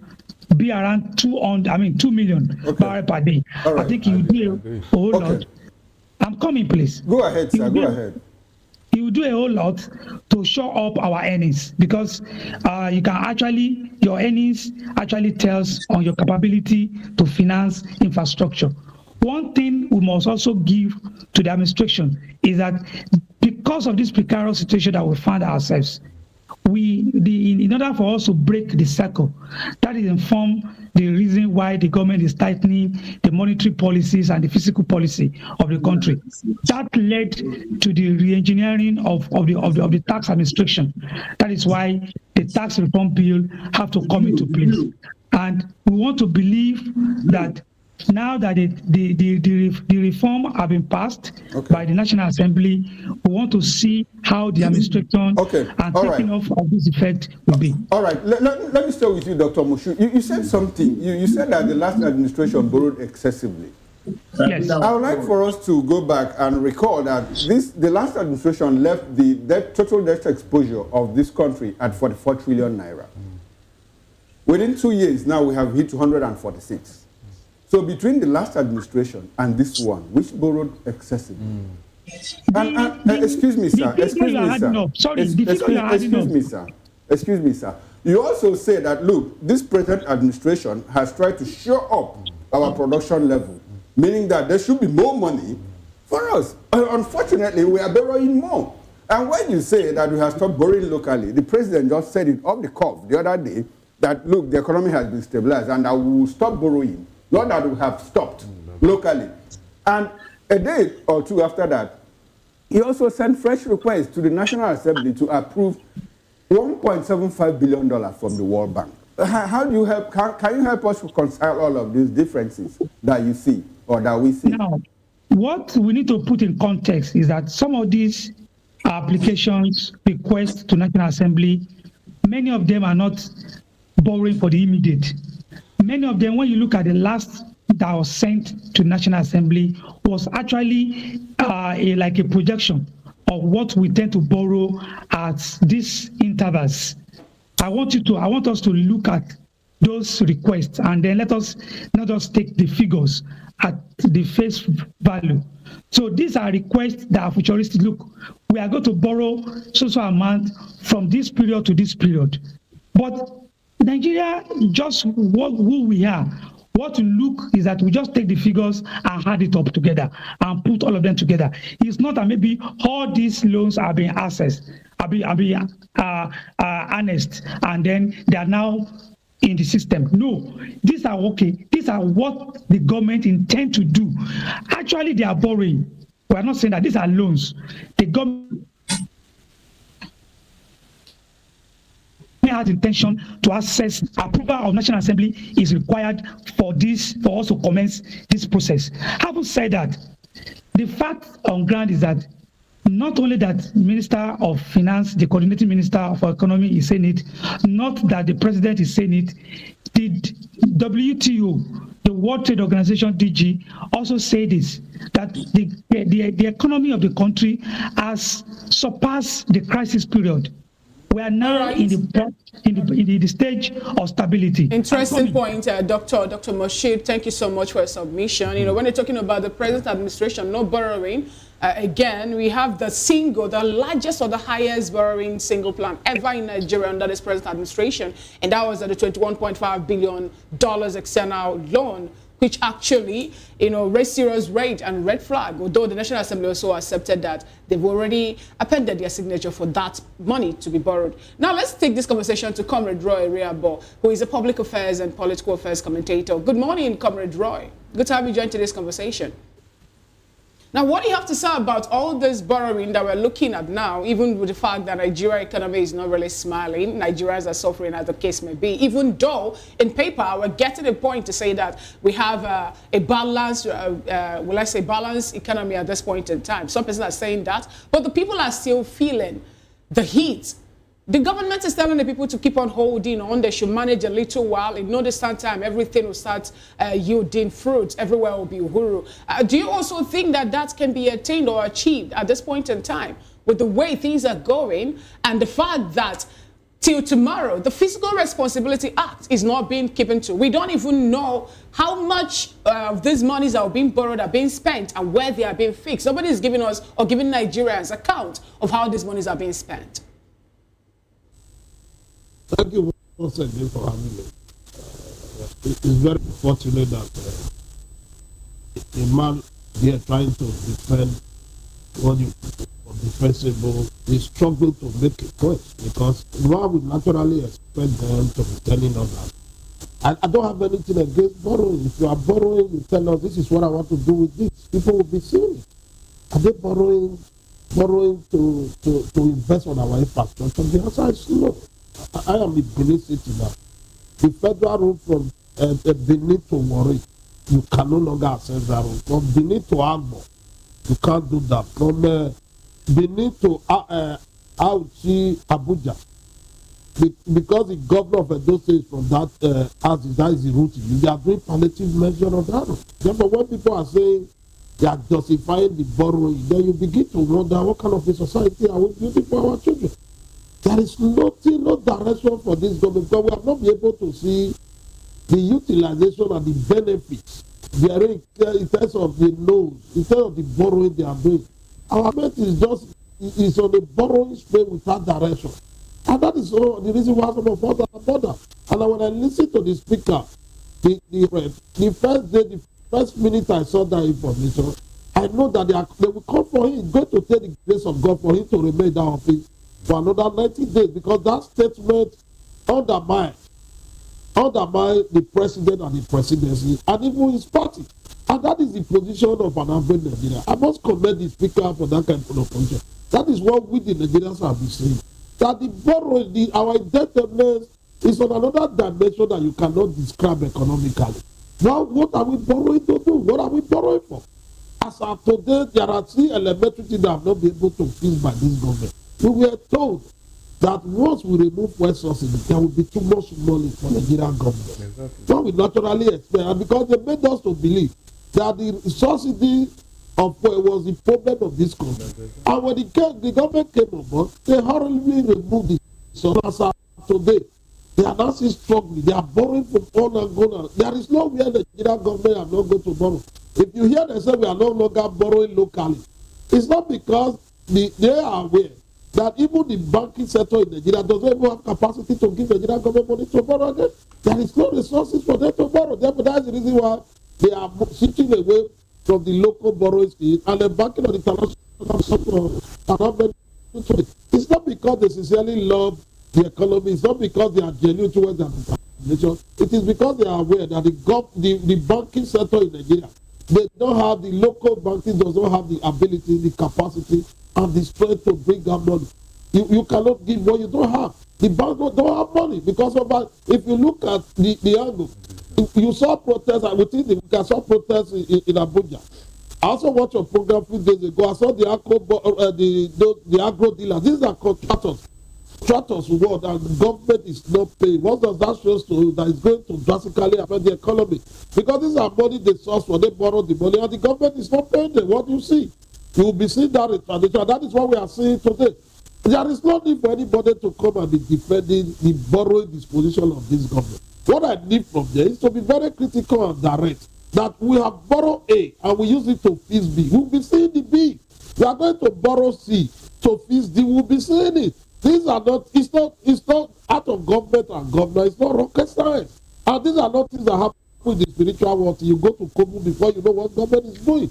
be around 2 million barrels per day, right. I think you do a whole lot. I'm coming, please. Go ahead, sir. Go ahead. You will do a whole lot to show up our earnings, because you can actually, your earnings actually tells on your capability to finance infrastructure. One thing we must also give to the administration is that because of this precarious situation that we find ourselves, in order for us to break the circle, that is inform the reason why the government is tightening the monetary policies and the fiscal policy of the country. That led to the re-engineering of the tax administration. That is why the tax reform bill have to come into place. And we want to believe that now that the reform have been passed by the National Assembly, we want to see how the administration and taking off of this effect will be. All right, let me start with you, Dr. Moshood. You said something. You said that the last administration borrowed excessively. Yes. I would like for us to go back and recall that the last administration left the total debt exposure of this country at 44 trillion naira. Within 2 years, now we have hit 246. So between the last administration and this one, which borrowed excessively? Excuse me, sir. Excuse me, sir. You also say that, look, this present administration has tried to shore up our production level, meaning that there should be more money for us. Unfortunately, we are borrowing more. And when you say that we have stopped borrowing locally, the president just said it off the cuff the other day that, look, the economy has been stabilized and that we will stop borrowing. Not that we have stopped locally. And a day or two after that, he also sent fresh requests to the National Assembly to approve $1.75 billion from the World Bank. How do you help? Can you help us reconcile all of these differences that you see or that we see? Now, what we need to put in context is that some of these applications, requests to National Assembly, many of them are not borrowing for the immediate. Many of them, when you look at the last that was sent to National Assembly, was actually like a projection of what we tend to borrow at these intervals. I want us to look at those requests and then let us not just take the figures at the face value. So these are requests that are futuristic. Look, we are going to borrow so amount from this period to this period. But Nigeria, just who we are, what to look is that we just take the figures and add it up together and put all of them together. It's not that maybe all these loans are being accessed, are being harnessed, and then they are now in the system. No, these are okay. These are what the government intend to do. Actually, they are borrowing. We are not saying that these are loans. The government has intention to access approval of National Assembly is required for us to commence this process. Having said that, the fact on ground is that not only that Minister of Finance, the coordinating Minister of Economy is saying it, not that the President is saying it, the WTO, the World Trade Organization DG, also say this, that the economy of the country has surpassed the crisis period. We are now in the stage of stability. Interesting point, Dr. Moshe. Thank you so much for your submission. You know, when you're talking about the present administration, no borrowing, again, we have the largest or the highest borrowing single plan ever in Nigeria under this present administration, and that was at the $21.5 billion external loan, which actually, you know, raised serious rate and red flag, although the National Assembly also accepted that they've already appended their signature for that money to be borrowed. Now, let's take this conversation to Comrade Roy Riabo, who is a public affairs and political affairs commentator. Good morning, Comrade Roy. Good to have you join today's conversation. Now, what do you have to say about all this borrowing that we're looking at now, even with the fact that Nigeria economy is not really smiling, Nigerians are suffering as the case may be, even though in paper we're getting a point to say that we have a balanced, will I say balanced economy at this point in time. Some people are saying that, but the people are still feeling the heat. The government is telling the people to keep on holding on. They should manage a little while. In no distant time, everything will start yielding fruits. Everywhere will be uhuru. Do you also think that that can be attained or achieved at this point in time with the way things are going and the fact that till tomorrow, the Fiscal Responsibility Act is not being given to? We don't even know how much of these monies that are being borrowed are being spent and where they are being fixed. Nobody is giving us or giving Nigerians account of how these monies are being spent. Thank you once again for having me. It's very fortunate that a man here trying to defend what you defensible is struggling to make a point, because one would naturally expect them to be telling us that. I don't have anything against borrowing. If you are borrowing, you tell us this is what I want to do with this. People will be seeing it. Are they borrowing to invest on our infrastructure? The answer is no. I am a Benin citizen. The federal route from Benin to Warri, you can no longer access that route. From Benin to Agbo, you can't do that. From Benin to Auchi, Abuja, because the governor of Edo State from that that is the route. They are doing palliative measure on that route. Therefore, when people are saying they are justifying the borrowing, then you begin to wonder what kind of a society are we building for our children. There is no direction for this government, because we have not been able to see the utilization and the benefits in terms of the loans, in terms of the borrowing they are doing. Our government is on a borrowing spree without direction. And that is the reason why some of us are bothered. And when I listen to the speaker, the first day, the first minute I saw that information, I know that they will come for him. It's going to take the grace of God for him to remain in that office for another 90 days, because that statement undermine the president and the presidency and even his party. And that is the position of an average Nigerian. I must commend the speaker for that kind of position. That is what we the Nigerians have been saying. That the borrowing, our indebtedness is on another dimension that you cannot describe economically. Now, what are we borrowing to do? What are we borrowing for? As of today, there are 3 elementary things that have not been able to fix by this government. We were told that once we remove fuel subsidy, there will be too much money for the Nigerian government. Exactly. So we naturally expect, and because they made us to believe that the subsidy of fuel was the problem of this country. Exactly. And when the government came on board, they hurriedly removed it. So as of today, they are now still struggling. They are borrowing from all and going. There is nowhere the Nigerian government are not going to borrow. If you hear them say we are no longer borrowing locally, it's not because they are aware that even the banking sector in Nigeria doesn't even have capacity to give the Nigerian government money to borrow again. There is no resources for them to borrow. Therefore, that's the reason why they are switching away from the local borrowing scheme and the banking of the international government. It's not because they sincerely love the economy. It's not because they are genuine towards their population. It is because they are aware that the banking sector in Nigeria, they don't have, the local banking does not have the ability, the capacity, and the strength to bring out money. You cannot give what you don't have. The bank don't have money because of that. If you look at the angle, you saw protests, within the week, I saw protests in Abuja. I also watched a program a few days ago. I saw the agro dealers. These are contractors. Contractors work, and the government is not paying. What does that show to you? That is going to drastically affect the economy? Because these are money they source for, they borrow the money, and the government is not paying them. What do you see? You will be seeing that in tradition. That is what we are seeing today. There is no need for anybody to come and be defending the borrowing disposition of this government. What I need from them is to be very critical and direct. That we have borrowed A and we use it to fix B. We'll be seeing the B. We are going to borrow C to fix D. We'll be seeing it. These are not, it's not out of government and government. It's not rocket science. And these are not things that happen in the spiritual world. You go to Kobu before you know what government is doing.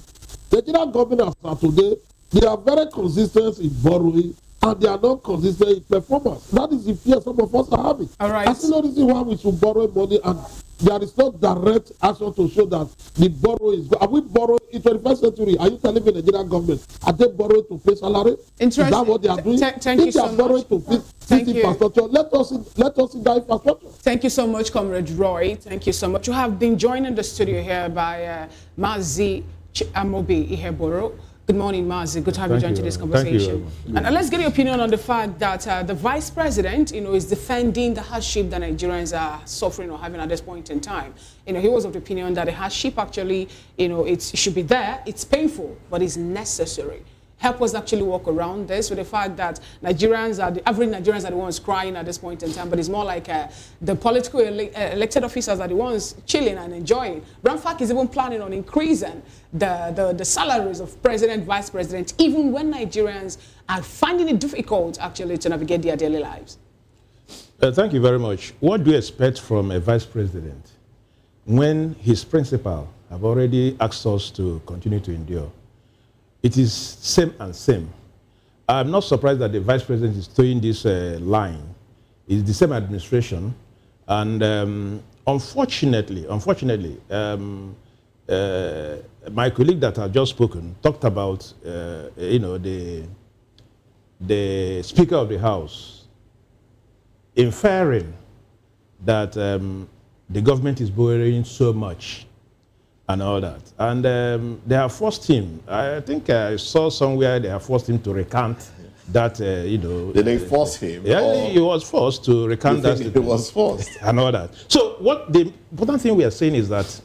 The Nigerian government as of today, they are very consistent in borrowing, and they are not consistent in performance. That is the fear some of us are having. All right. I see no reason why we should borrow money, and there is no direct action to show that the borrow is good. Are we borrowing in 21st century? Are you telling me the Nigerian government, are they borrowing to pay salary? Is that what they are doing? Thank you so much. If they are borrowing to fix infrastructure, let us see that infrastructure. Thank you so much, Comrade Roy. Thank you so much. You have been joined in the studio here by Mazi Amobi Iheboro. Good morning, Mazi. Good to have you joined today's conversation. And let's get your opinion on the fact that the Vice President, is defending the hardship that Nigerians are suffering or having at this point in time. He was of the opinion that the hardship actually, it should be there. It's painful, but it's necessary. Help us actually walk around this with the fact that Nigerians are the average Nigerians are the ones crying at this point in time, but it's more like the political elected officers are the ones chilling and enjoying. Bramfak is even planning on increasing the salaries of president, vice president, even when Nigerians are finding it difficult actually to navigate their daily lives. Thank you very much. What do you expect from a vice president when his principal have already asked us to continue to endure? It is same and same. I'm not surprised that the vice president is towing this line. It's the same administration. And unfortunately, my colleague that had just spoken talked about, the Speaker of the House inferring that the government is borrowing so much and all that. And they have forced him. I think I saw somewhere they have forced him to recant that, Did they force him? Yeah, he was forced to recant that. He was forced. And all that. So what the important thing we are saying is that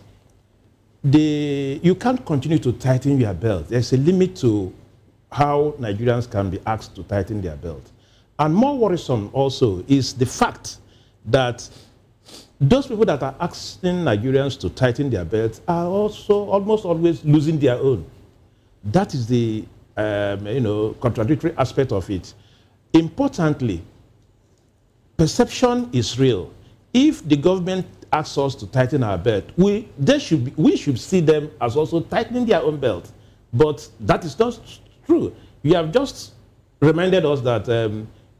you can't continue to tighten your belt. There's a limit to how Nigerians can be asked to tighten their belt. And more worrisome also is the fact that those people that are asking Nigerians to tighten their belts are also almost always losing their own. That is the contradictory aspect of it. Importantly, perception is real. If the government asks us to tighten our belt, we should see them as also tightening their own belt. But that is not true. You have just reminded us that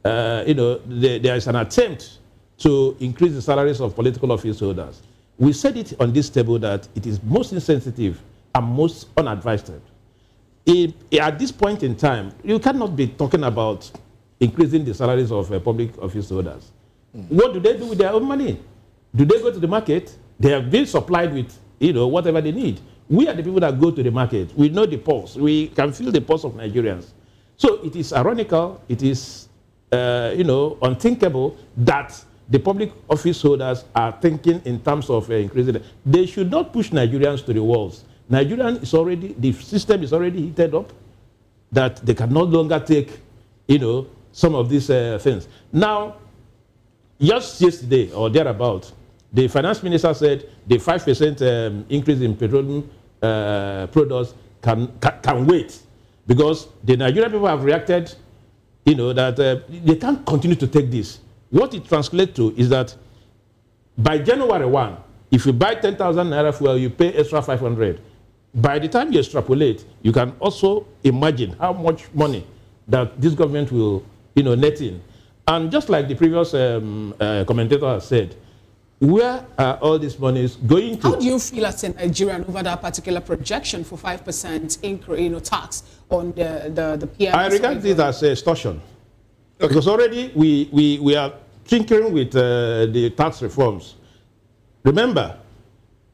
there is an attempt to increase the salaries of political office holders. We said it on this table that it is most insensitive and most unadvised. At this point in time, you cannot be talking about increasing the salaries of public office holders. What do they do with their own money? Do they go to the market? They have been supplied with whatever they need. We are the people that go to the market. We know the pulse. We can feel the pulse of Nigerians. So it is ironical, it is unthinkable that the public office holders are thinking in terms of increasing it. They should not push Nigerians to the walls. The system is already heated up, that they can no longer take, some of these things. Now, just yesterday or thereabout, the finance minister said the 5% increase in petroleum products can wait, because the Nigerian people have reacted, that they can't continue to take this. What it translates to is that by January 1, if you buy 10,000 naira fuel, you pay extra 500. By the time you extrapolate, you can also imagine how much money that this government will, net in. And just like the previous commentator has said, where are all these monies going to? How do you feel as a Nigerian over that particular projection for 5% increase, tax on the PM? I regard this as extortion. Okay. Because already we are tinkering with the tax reforms. Remember,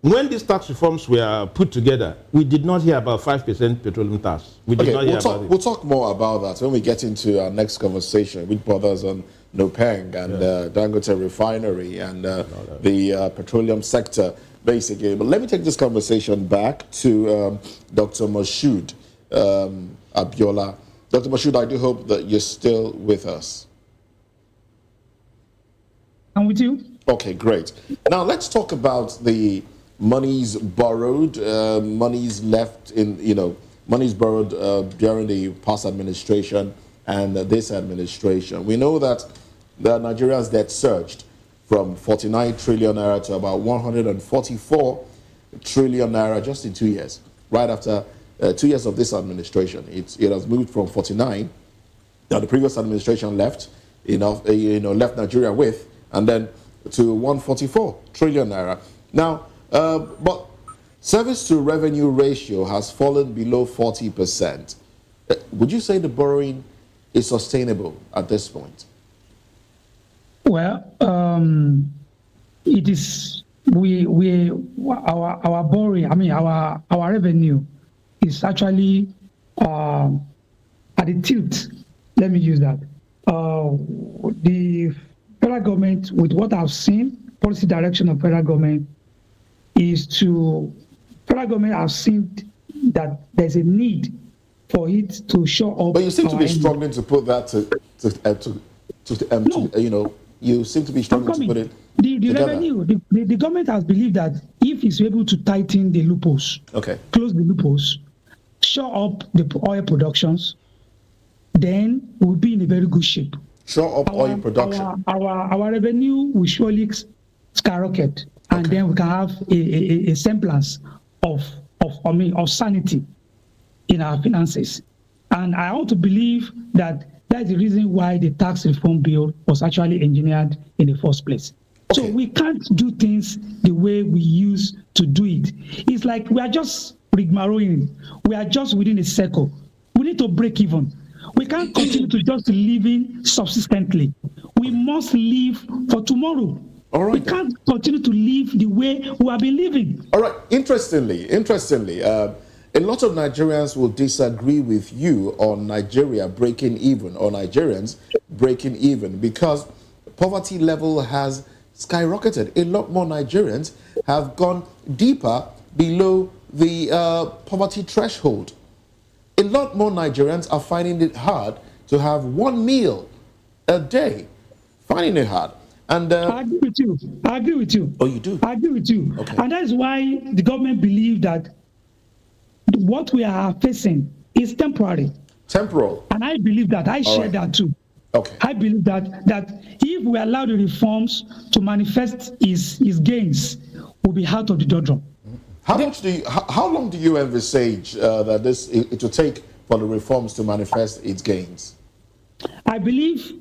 when these tax reforms were put together, we did not hear about 5% petroleum tax. We did not hear about it. We'll talk more about that when we get into our next conversation with brothers on NUPENG and Dangote Refinery and the petroleum sector, basically. But let me take this conversation back to Dr. Moshood Abiola. Dr. Moshood, I do hope that you're still with us. I'm with you. Okay, great. Now let's talk about the monies borrowed, monies left in, monies borrowed during the past administration and this administration. We know that the Nigeria's debt surged from 49 trillion naira to about 144 trillion naira just in 2 years. Right after 2 years of this administration, it has moved from 49 that the previous administration left, left Nigeria with, and then to 144 trillion naira. Now, but service to revenue ratio has fallen below 40%. Would you say the borrowing is sustainable at this point? Well, it is. Our borrowing. Our revenue is actually at the tilt. Let me use that. The federal government, with what I've seen, policy direction of federal government is federal government have seen that there's a need for it to show up. But you seem to be struggling to put that you seem to be struggling to put it the revenue. The government has believed that if it's able to tighten the loopholes, close the loopholes, show up the oil productions, then we'll be in a very good shape. Show up oil production. Our revenue will surely skyrocket, and then we can have a semblance of sanity in our finances. And I want to believe that that's the reason why the tax reform bill was actually engineered in the first place. So we can't do things the way we used to do it. It's like we are just rigmaroling. We are just within a circle. We need to break even. We can't continue to just living subsistently. We must live for tomorrow. All right. We can't continue to live the way we have been living. All right. Interestingly, a lot of Nigerians will disagree with you on Nigeria breaking even, or Nigerians breaking even, because poverty level has skyrocketed. A lot more Nigerians have gone deeper below the poverty threshold. A lot more Nigerians are finding it hard to have one meal a day. Finding it hard. And I agree with you. Oh, you do? I agree with you. Okay. And that's why the government believes that what we are facing is temporary. Temporal. And I believe that. I share that too. Okay. I believe that if we allow the reforms to manifest its gains, we'll be out of the doldrum. How long do you envisage that it will take for the reforms to manifest its gains? I believe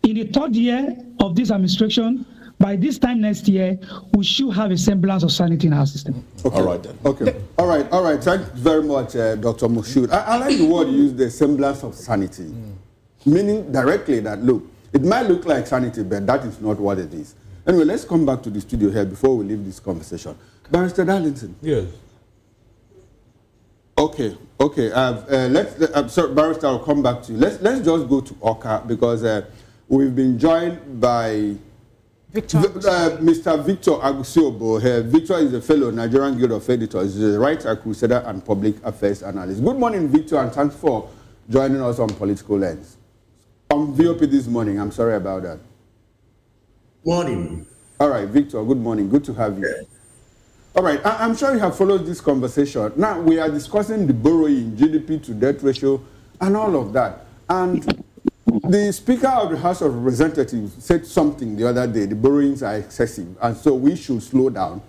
in the third year of this administration, by this time next year, we should have a semblance of sanity in our system. Okay. All right then. Okay. All right. Thank you very much, Dr. Moshood. I like the word you used, the semblance of sanity, meaning directly that, look, it might look like sanity, but that is not what it is. Anyway, let's come back to the studio here before we leave this conversation. Barrister Darlington. Yes. Okay. Sorry, Barrister, I'll come back to you. Let's just go to Oka, because We've been joined by Mr. Victor Agusiobo. Victor is a fellow Nigerian Guild of Editors. He's a writer, crusader, and public affairs analyst. Good morning, Victor, and thanks for joining us on Political Lens. On VOP this morning, I'm sorry about that. Morning. All right, Victor, good morning. Good to have you. Yeah. All right, I'm sure you have followed this conversation. Now, we are discussing the borrowing, GDP to debt ratio, and all of that. And the Speaker of the House of Representatives said something the other day, the borrowings are excessive, and so we should slow down.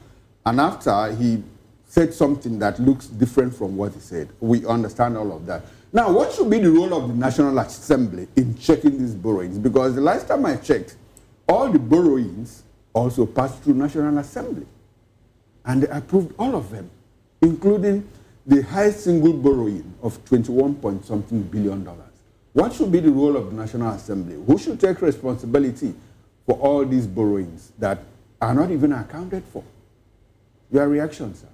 And after, he said something that looks different from what he said. We understand all of that. Now, what should be the role of the National Assembly in checking these borrowings? Because the last time I checked, all the borrowings also passed through National Assembly. And they approved all of them, including the highest single borrowing of $21-point-something billion. What should be the role of the National Assembly? Who should take responsibility for all these borrowings that are not even accounted for? Your reaction, sir?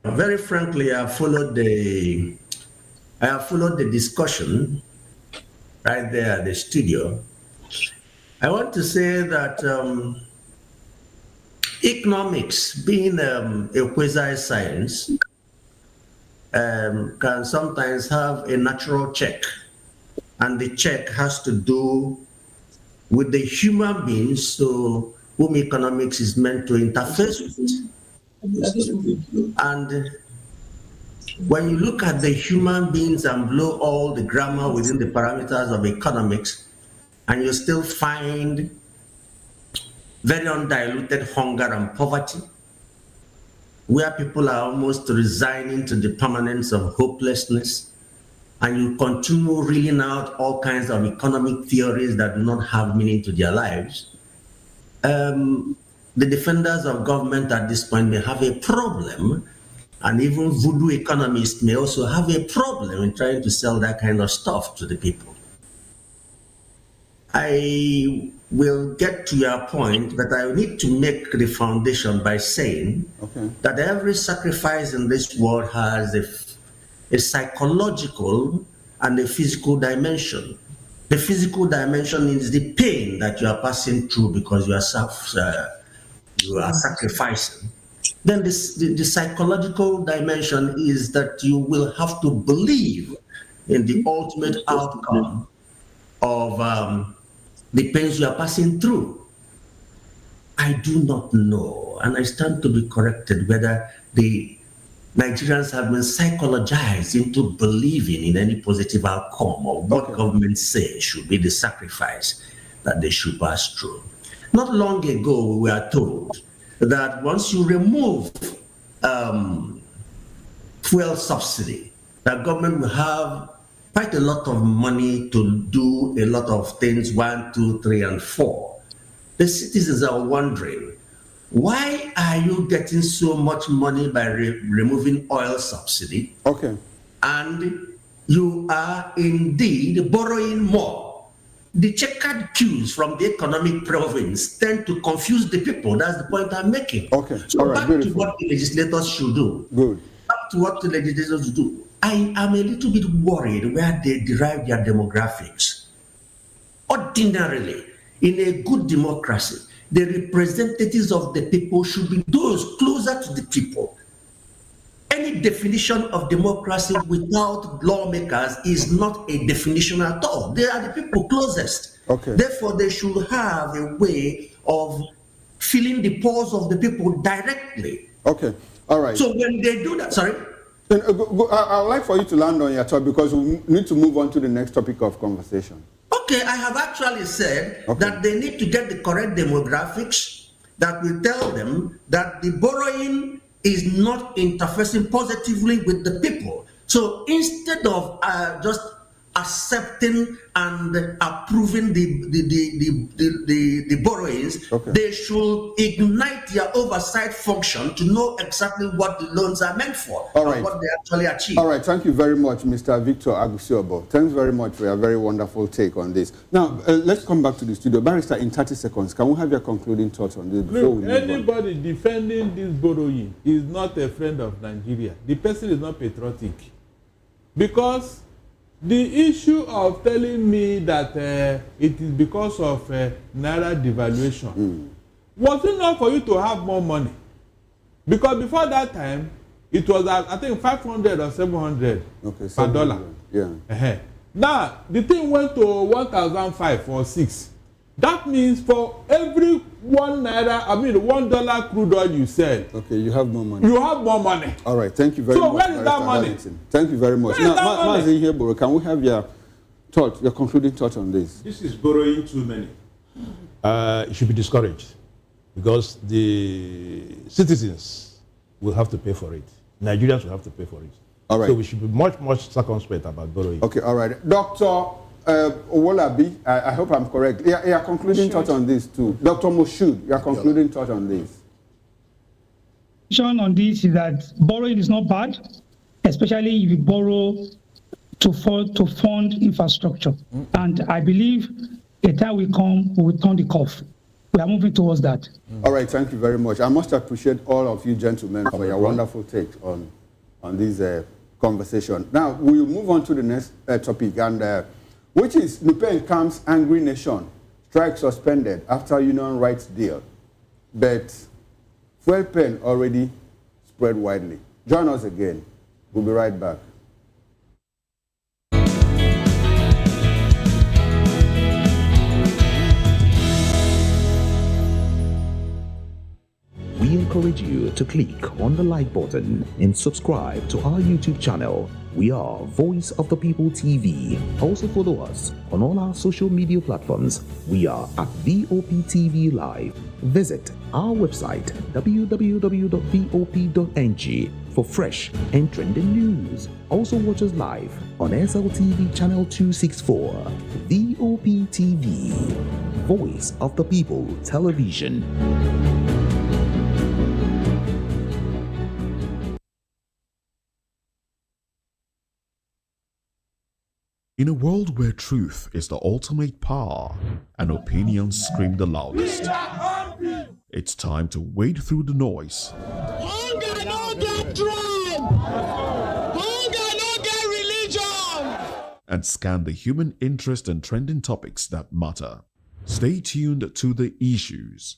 Very frankly, I have followed the discussion right there at the studio. I want to say that economics, being a quasi-science, can sometimes have a natural check, and the check has to do with the human beings to whom economics is meant to interface with. And when you look at the human beings and blow all the grammar within the parameters of economics, and you still find very undiluted hunger and poverty, where people are almost resigning to the permanence of hopelessness, and you continue reeling out all kinds of economic theories that do not have meaning to their lives, the defenders of government at this point may have a problem, and even voodoo economists may also have a problem in trying to sell that kind of stuff to the people. I will get to your point, but I need to make the foundation by saying that every sacrifice in this world has a psychological and a physical dimension. The physical dimension is the pain that you are passing through because you are sacrificing. Then the psychological dimension is that you will have to believe in the ultimate outcome of the pains you are passing through. I do not know, and I stand to be corrected, whether the Nigerians have been psychologized into believing in any positive outcome of what government says should be the sacrifice that they should pass through. Not long ago, we were told that once you remove fuel subsidy, the government will have quite a lot of money to do a lot of things, 1, 2, 3, and 4. The citizens are wondering, why are you getting so much money by removing oil subsidy? And you are indeed borrowing more. The checkered cues from the economic province tend to confuse the people. That's the point I'm making. So back to what the legislators should do. Back to what the legislators do. I am a little bit worried where they derive their demographics. Ordinarily, in a good democracy, the representatives of the people should be those closer to the people. Any definition of democracy without lawmakers is not a definition at all. They are the people closest. Therefore, they should have a way of filling the pulse of the people directly. All right. So when they do that, sorry? I would like for you to land on your thought because we need to move on to the next topic of conversation. I have actually said that they need to get the correct demographics that will tell them that the borrowing is not interfacing positively with the people. So instead of just accepting and approving the borrowings, they should ignite their oversight function to know exactly what the loans are meant for and what they actually achieve. All right, thank you very much, Mr. Victor Agusiobo. Thanks very much for your very wonderful take on this. Now, let's come back to the studio. Barrister, in 30 seconds, can we have your concluding thoughts on this? Look, anybody defending this borrowing is not a friend of Nigeria. The person is not patriotic. Because The issue of telling me that it is because of Naira devaluation, was it not for you to have more money? Because before that time, it was at, I think, 500 or 700 per dollar. Yeah. Now, the thing went to 1,005 or 6. That means for every $1 crude oil you sell, okay, you have more money. You have more money. All right, thank you very much. So where is that money? Harrington. Thank you very much. Where is that money? Mazi Heboro, can we have your thought, your concluding thought on this? This is borrowing too many. It should be discouraged because the citizens will have to pay for it. Nigerians will have to pay for it. All right. So we should be much circumspect about borrowing. Okay, all right. Dr. Owolabi, I hope I'm correct. Yeah, concluding thought on this too. Dr. Moshood, your concluding thought on this. On this is that borrowing is not bad, especially if you borrow to fund infrastructure. And I believe a time will come, we will turn the curve. We are moving towards that. All right, thank you very much. I must appreciate all of you gentlemen for your wonderful take on this conversation. Now, we'll move on to the next topic, and which is NUPENG comes angry nation. Strike suspended after union rights deal. But fuel pen already spread widely. Join us again. We'll be right back. We encourage you to click on the like button and subscribe to our YouTube channel. We are Voice of the People TV. Also follow us on all our social media platforms. We are at VOPTV Live. Visit our website www.vop.ng for fresh and trending news. Also watch us live on SLTV channel 264. VOPTV, Voice of the People Television. In a world where truth is the ultimate power and opinions scream the loudest, it's time to wade through the noise. Hunger no get tribe. Hunger no get religion. And scan the human interest and trending topics that matter. Stay tuned to The Issues,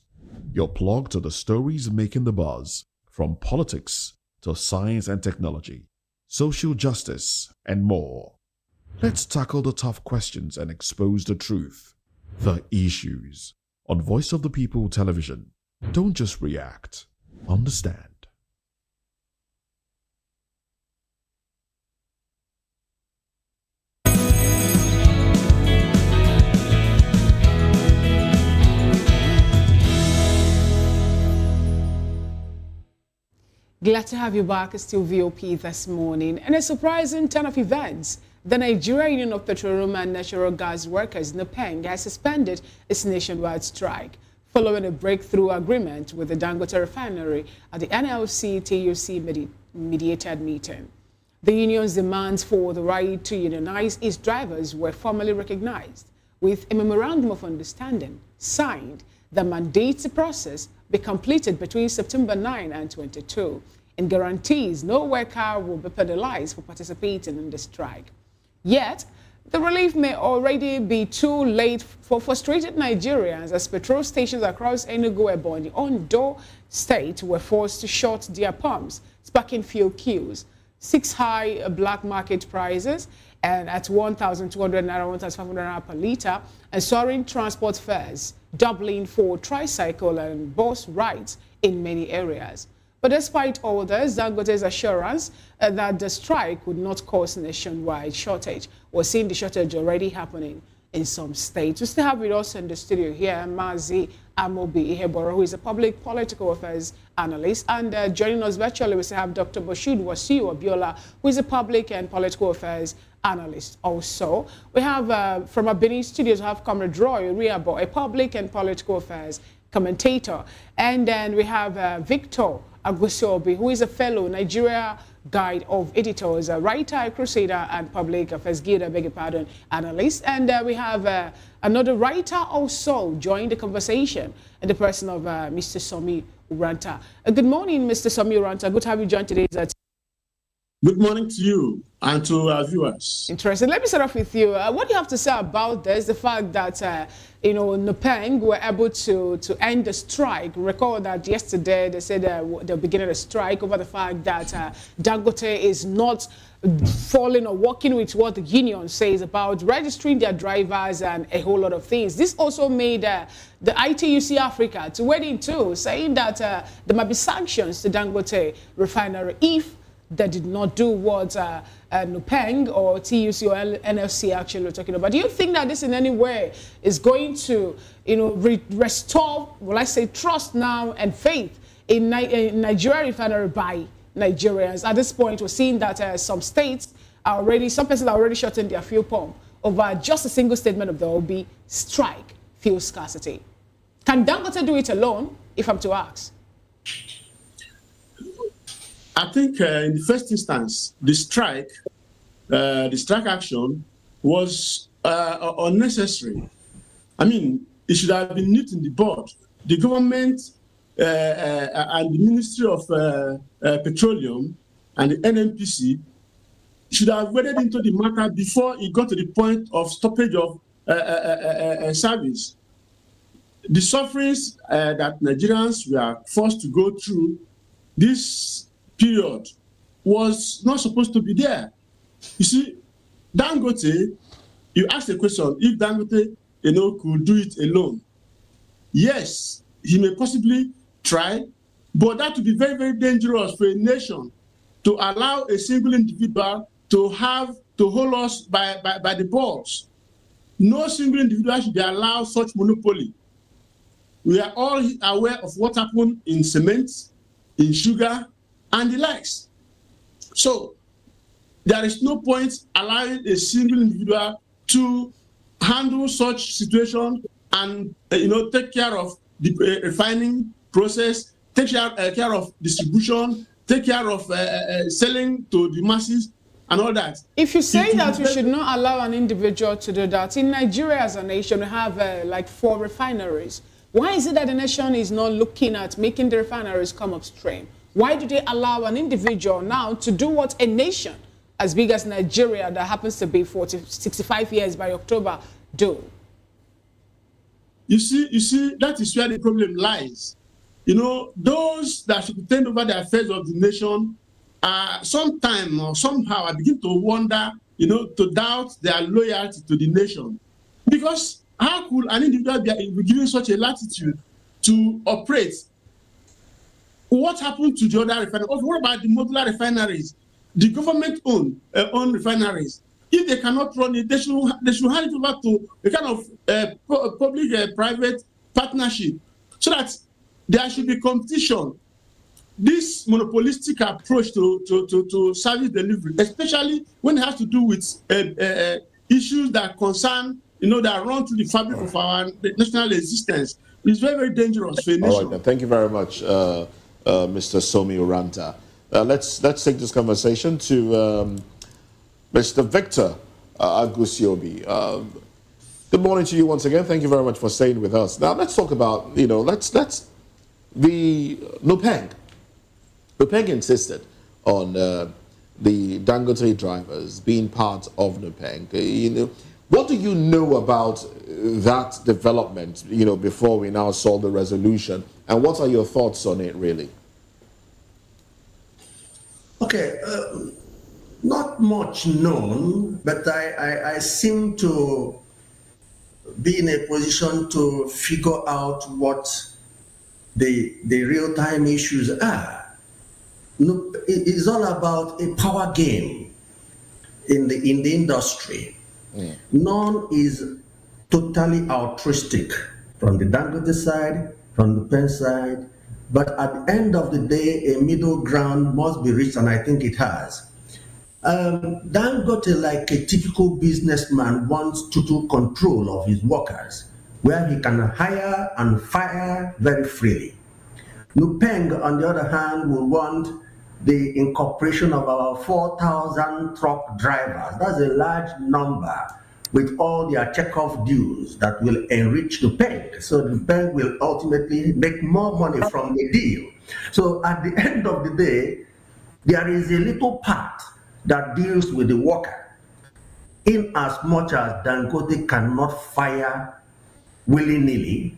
your plug to the stories making the buzz, from politics to science and technology, social justice, and more. Let's tackle the tough questions and expose the truth. The Issues on Voice of the People Television. Don't just react, understand. Glad to have you back. It's still VOP this morning. And a surprising turn of events. The Nigeria Union of Petroleum and Natural Gas Workers, NUPENG, has suspended its nationwide strike following a breakthrough agreement with the Dangote refinery at the NLC-TUC mediated meeting. The union's demands for the right to unionize its drivers were formally recognized, with a memorandum of understanding signed that mandates the process be completed between September 9 and 22 and guarantees no worker will be penalized for participating in the strike. Yet, the relief may already be too late for frustrated Nigerians as petrol stations across Enugu, Ebonyi, Ondo State were forced to shut their pumps, sparking fuel queues. 6 high black market prices and at 1,200 naira, 1,500 naira per litre, and soaring transport fares, doubling for tricycle and bus rides in many areas. But despite all this, Dangote's assurance that the strike would not cause nationwide shortage. We're seeing the shortage already happening in some states. We still have with us in the studio here, Mazi Amobi Iheboro, who is a public political affairs analyst. And joining us virtually, we still have Dr. Moshood Wasiu Abiola, who is a public and political affairs analyst also. We have, from our Benin studios, we have Comrade Roy Riabo, a public and political affairs commentator. And then we have Victor Agusiobi, who is a fellow Nigeria Guide of Editors, a writer, crusader, and public affairs guild, analyst. And we have another writer also joined the conversation in the person of Mr. Somi Uranta. Good morning, Mr. Somi Uranta. Good to have you join today. Good morning to you and to our viewers. Interesting. Let me start off with you. What do you have to say about this? The fact that, NUPENG were able to end the strike. Recall that yesterday they said they're beginning a strike over the fact that Dangote is not following or working with what the union says about registering their drivers and a whole lot of things. This also made the ITUC Africa to wade in too, saying that there might be sanctions to Dangote refinery if they did not do what NUPENG or TUC or NLC actually were talking about. Do you think that this in any way is going to, restore, will I say, trust now and faith in Nigeria refinery by Nigerians? At this point, we're seeing that some states are already, some places are already shutting their fuel pump over just a single statement of the OB, strike fuel scarcity. Can Dangote do it alone, if I'm to ask? I think in the first instance, the strike action was unnecessary. I mean, it should have been nipped in the bud. The government and the Ministry of Petroleum and the NNPC should have waded into the matter before it got to the point of stoppage of service. The sufferings that Nigerians were forced to go through this period was not supposed to be there. You see, Dangote, you asked the question, if Dangote, could do it alone. Yes, he may possibly try, but that would be very, very dangerous for a nation to allow a single individual to hold us by the balls. No single individual should be allowed such monopoly. We are all aware of what happened in cement, in sugar, and the likes. So there is no point allowing a single individual to handle such situation and take care of the refining process, take care of distribution, take care of selling to the masses and all that. If you say that we should not allow an individual to do that, in Nigeria as a nation we have like 4 refineries. Why is it that the nation is not looking at making the refineries come upstream? Why do they allow an individual now to do what a nation as big as Nigeria, that happens to be 65 years by October, do? You see, that is where the problem lies. Those that should tend over the affairs of the nation, sometime or somehow I begin to wonder, to doubt their loyalty to the nation. Because how could an individual be given such a latitude to operate? What happened to the other refineries? What about the modular refineries, the government-owned refineries? If they cannot run it, they should hand it over to a kind of public-private partnership, so that there should be competition. This monopolistic approach to service delivery, especially when it has to do with issues that concern, that run through the fabric of our national existence, is very, very dangerous for a nation. All right, then. Thank you very much, Mr. Somi Uranta. Let's take this conversation to Mr. Victor Agusiobi. Good morning to you once again. Thank you very much for staying with us. Now let's talk about, the NUPENG. NUPENG insisted on the Dangote drivers being part of NUPENG. What do you know about that development, before we now saw the resolution? And what are your thoughts on it, really? Okay, not much known, but I seem to be in a position to figure out what the real-time issues are. It's all about a power game in the industry. Yeah. None is totally altruistic from the Dangote side, from the Penn side, but at the end of the day, a middle ground must be reached, and I think it has. Dangote, like a typical businessman, wants total control of his workers, where he can hire and fire very freely. NUPENG, on the other hand, will want the incorporation of our 4,000 truck drivers. That's a large number, with all their checkoff dues that will enrich NUPENG. So NUPENG will ultimately make more money from the deal. So at the end of the day, there is a little part that deals with the worker, in as much as Dangote cannot fire willy-nilly.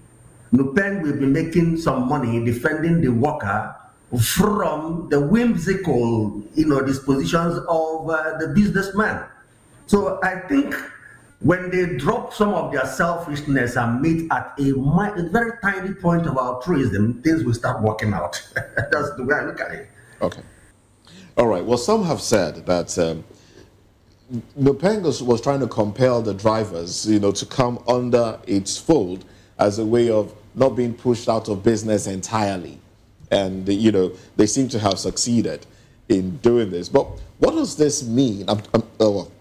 NUPENG will be making some money defending the worker from the whimsical, dispositions of the businessman. So I think when they drop some of their selfishness and meet at a very tiny point of altruism, things will start working out. That's the way I look at it. Okay. All right. Well, some have said that NUPENG was trying to compel the drivers, to come under its fold as a way of not being pushed out of business entirely. And, they seem to have succeeded in doing this. But what does this mean?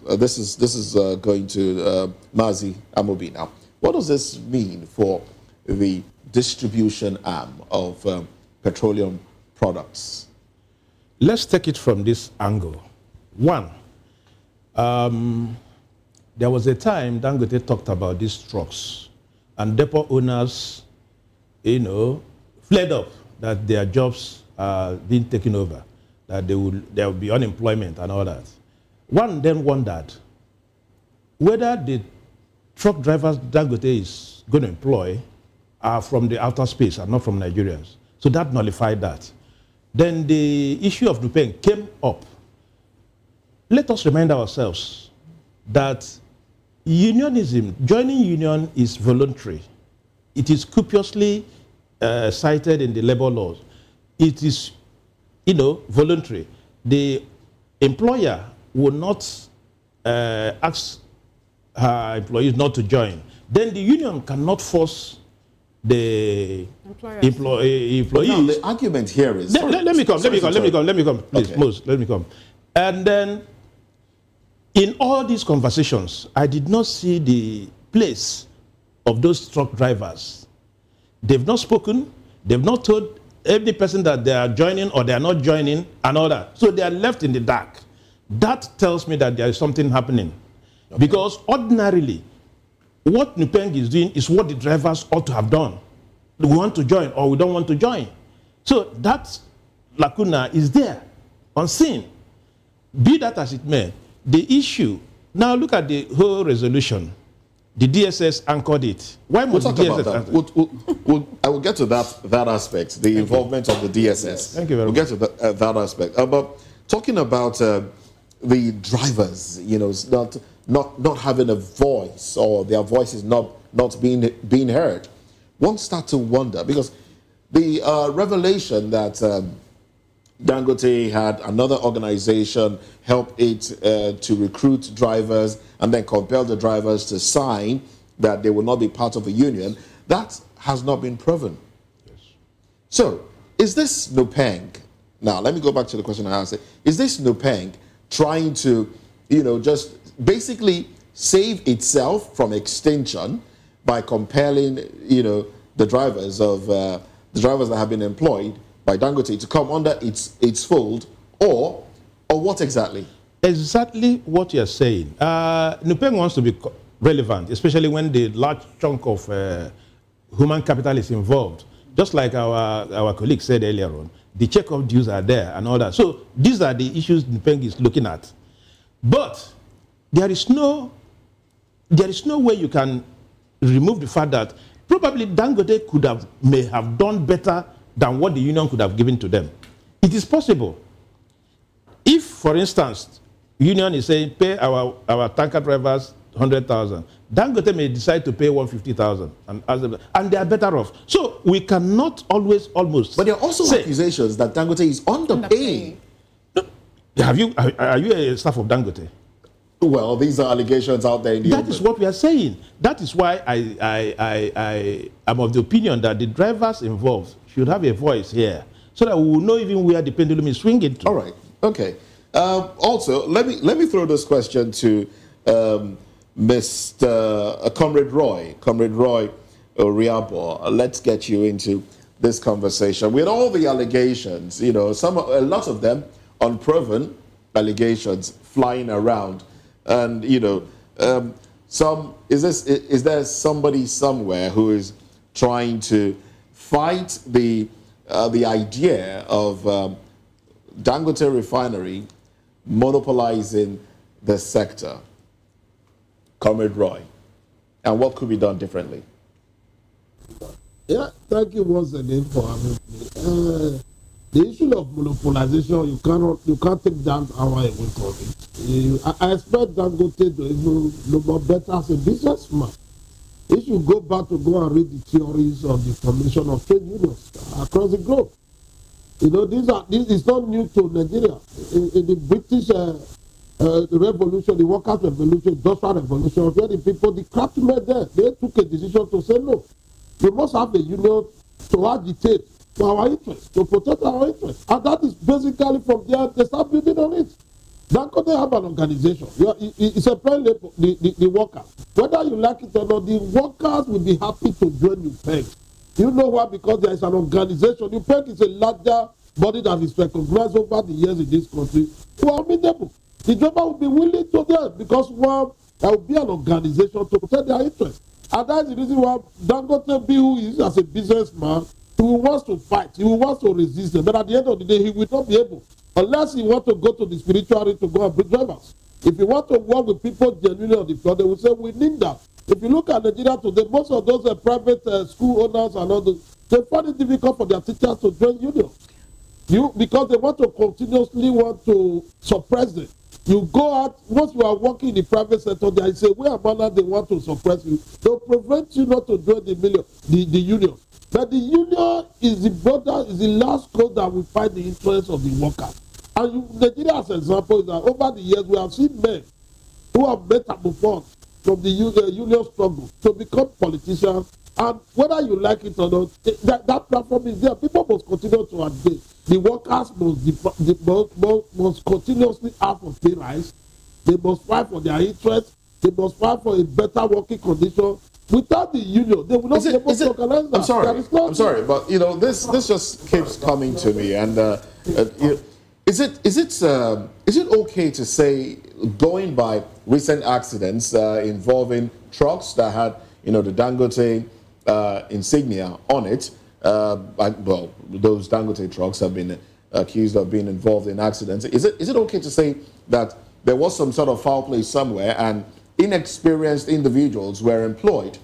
This is going to Mazi Amobi now. What does this mean for the distribution arm of petroleum products? Let's take it from this angle. One, there was a time Dangote talked about these trucks, and depot owners, fled up that their jobs are being taken over, that there will be unemployment and all that. One then wondered whether the truck drivers Dangote is going to employ are from the outer space and not from Nigerians. So that nullified that. Then the issue of NUPENG came up. Let us remind ourselves that unionism, joining union is voluntary. It is copiously cited in the labor laws. It is, voluntary. The employer will not ask her employees not to join. Then the union cannot force the employees. Now, the argument here is... Let me come, please, okay. Mose, let me come. And then, in all these conversations, I did not see the place of those truck drivers. They've not spoken, they've not told every person that they are joining or they are not joining and all that. So they are left in the dark. That tells me that there is something happening. Okay. Because ordinarily, what NUPENG is doing is what the drivers ought to have done. We want to join or we don't want to join. So that lacuna is there, unseen. Be that as it may, the issue, now look at the whole resolution. The DSS anchored it. Why must the DSS? I will get to that aspect, the involvement of the DSS. Thank you very much. We'll get to that aspect. But talking about the drivers, not having a voice or their voices not being heard, one start to wonder, because the revelation that Dangote had another organization help it to recruit drivers and then compel the drivers to sign that they will not be part of a union, that has not been proven. Yes. So, is this NUPENG? Now, let me go back to the question I asked. Is this NUPENG trying to, just basically save itself from extinction by compelling, the drivers that have been employed by Dangote to come under its fold, or what exactly? Exactly what you're saying. NUPENG wants to be relevant, especially when the large chunk of human capital is involved. Just like our colleague said earlier on, the check-off dues are there and all that. So these are the issues NUPENG is looking at. But there is no way you can remove the fact that probably Dangote may have done better than what the union could have given to them. It is possible. If, for instance, union is saying pay our tanker drivers 100,000, Dangote may decide to pay 150,000, and they are better off. So we cannot always almost. But there are also accusations that Dangote is underpaying. Are you a staff of Dangote? Well, these are allegations out there in the That open. is what we are saying. That is why I am of the opinion that the drivers involved should have a voice here, so that we will know even where the pendulum is swinging to. All right. Okay. Also, let me throw this question to Mr. Comrade Roy Oriabo. Let's get you into this conversation with all the allegations. A lot of them unproven allegations flying around, and is there somebody somewhere who is trying to fight the idea of Dangote refinery monopolizing the sector. Comrade Roy, and what could be done differently? Yeah, thank you once again for having me. The issue of monopolization, you can't take that away from it. I expect Dangote to even know more better as a businessman. He should go back to go and read the theories of the formation of trade unions across the globe. This is not new to Nigeria. In the British revolution, the workers' revolution, industrial revolution, where the people, the craftsmen there, they took a decision to say no. We must have a union to agitate for our interests, to protect our interests. And that is basically from there, they start building on it. Dangote have an organization. It's a plain labor, the workers. Whether you like it or not, the workers will be happy to join NUPENG. You know why? Because there is an organization. NUPENG is a larger body that is recognized over the years in this country. Who are amenable. The driver will be willing to do it because there will be an organization to protect their interests. And that's the reason why Dangote, who is as a businessman, he wants to fight, he wants to resist them. But at the end of the day, he will not be able, unless he wants to go to the spiritual realm to go and bring drivers. If you want to work with people genuinely on the floor, they will say, we need that. If you look at Nigeria today, most of those private school owners and others, they find it difficult for their teachers to join unions. Because they want to continuously suppress them. You go out, once you are working in the private sector, there is a way and manner they want to suppress you. They'll prevent you not to join the union. But the union is the last code that will fight the interests of the workers. And Nigeria, as an example, is that over the years we have seen men who have metamorphosed from the union struggle to become politicians. And whether you like it or not, that platform is there. People must continue to advance. The workers must continuously ask for pay rise. They must fight for their interests. They must fight for a better working condition. Without the union, they will not be able to organize that. I'm sorry, but this just keeps coming to me. And is it okay to say, going by recent accidents involving trucks that had the Dangote insignia on it? Those Dangote trucks have been accused of being involved in accidents. Is it okay to say that there was some sort of foul play somewhere and inexperienced individuals were employed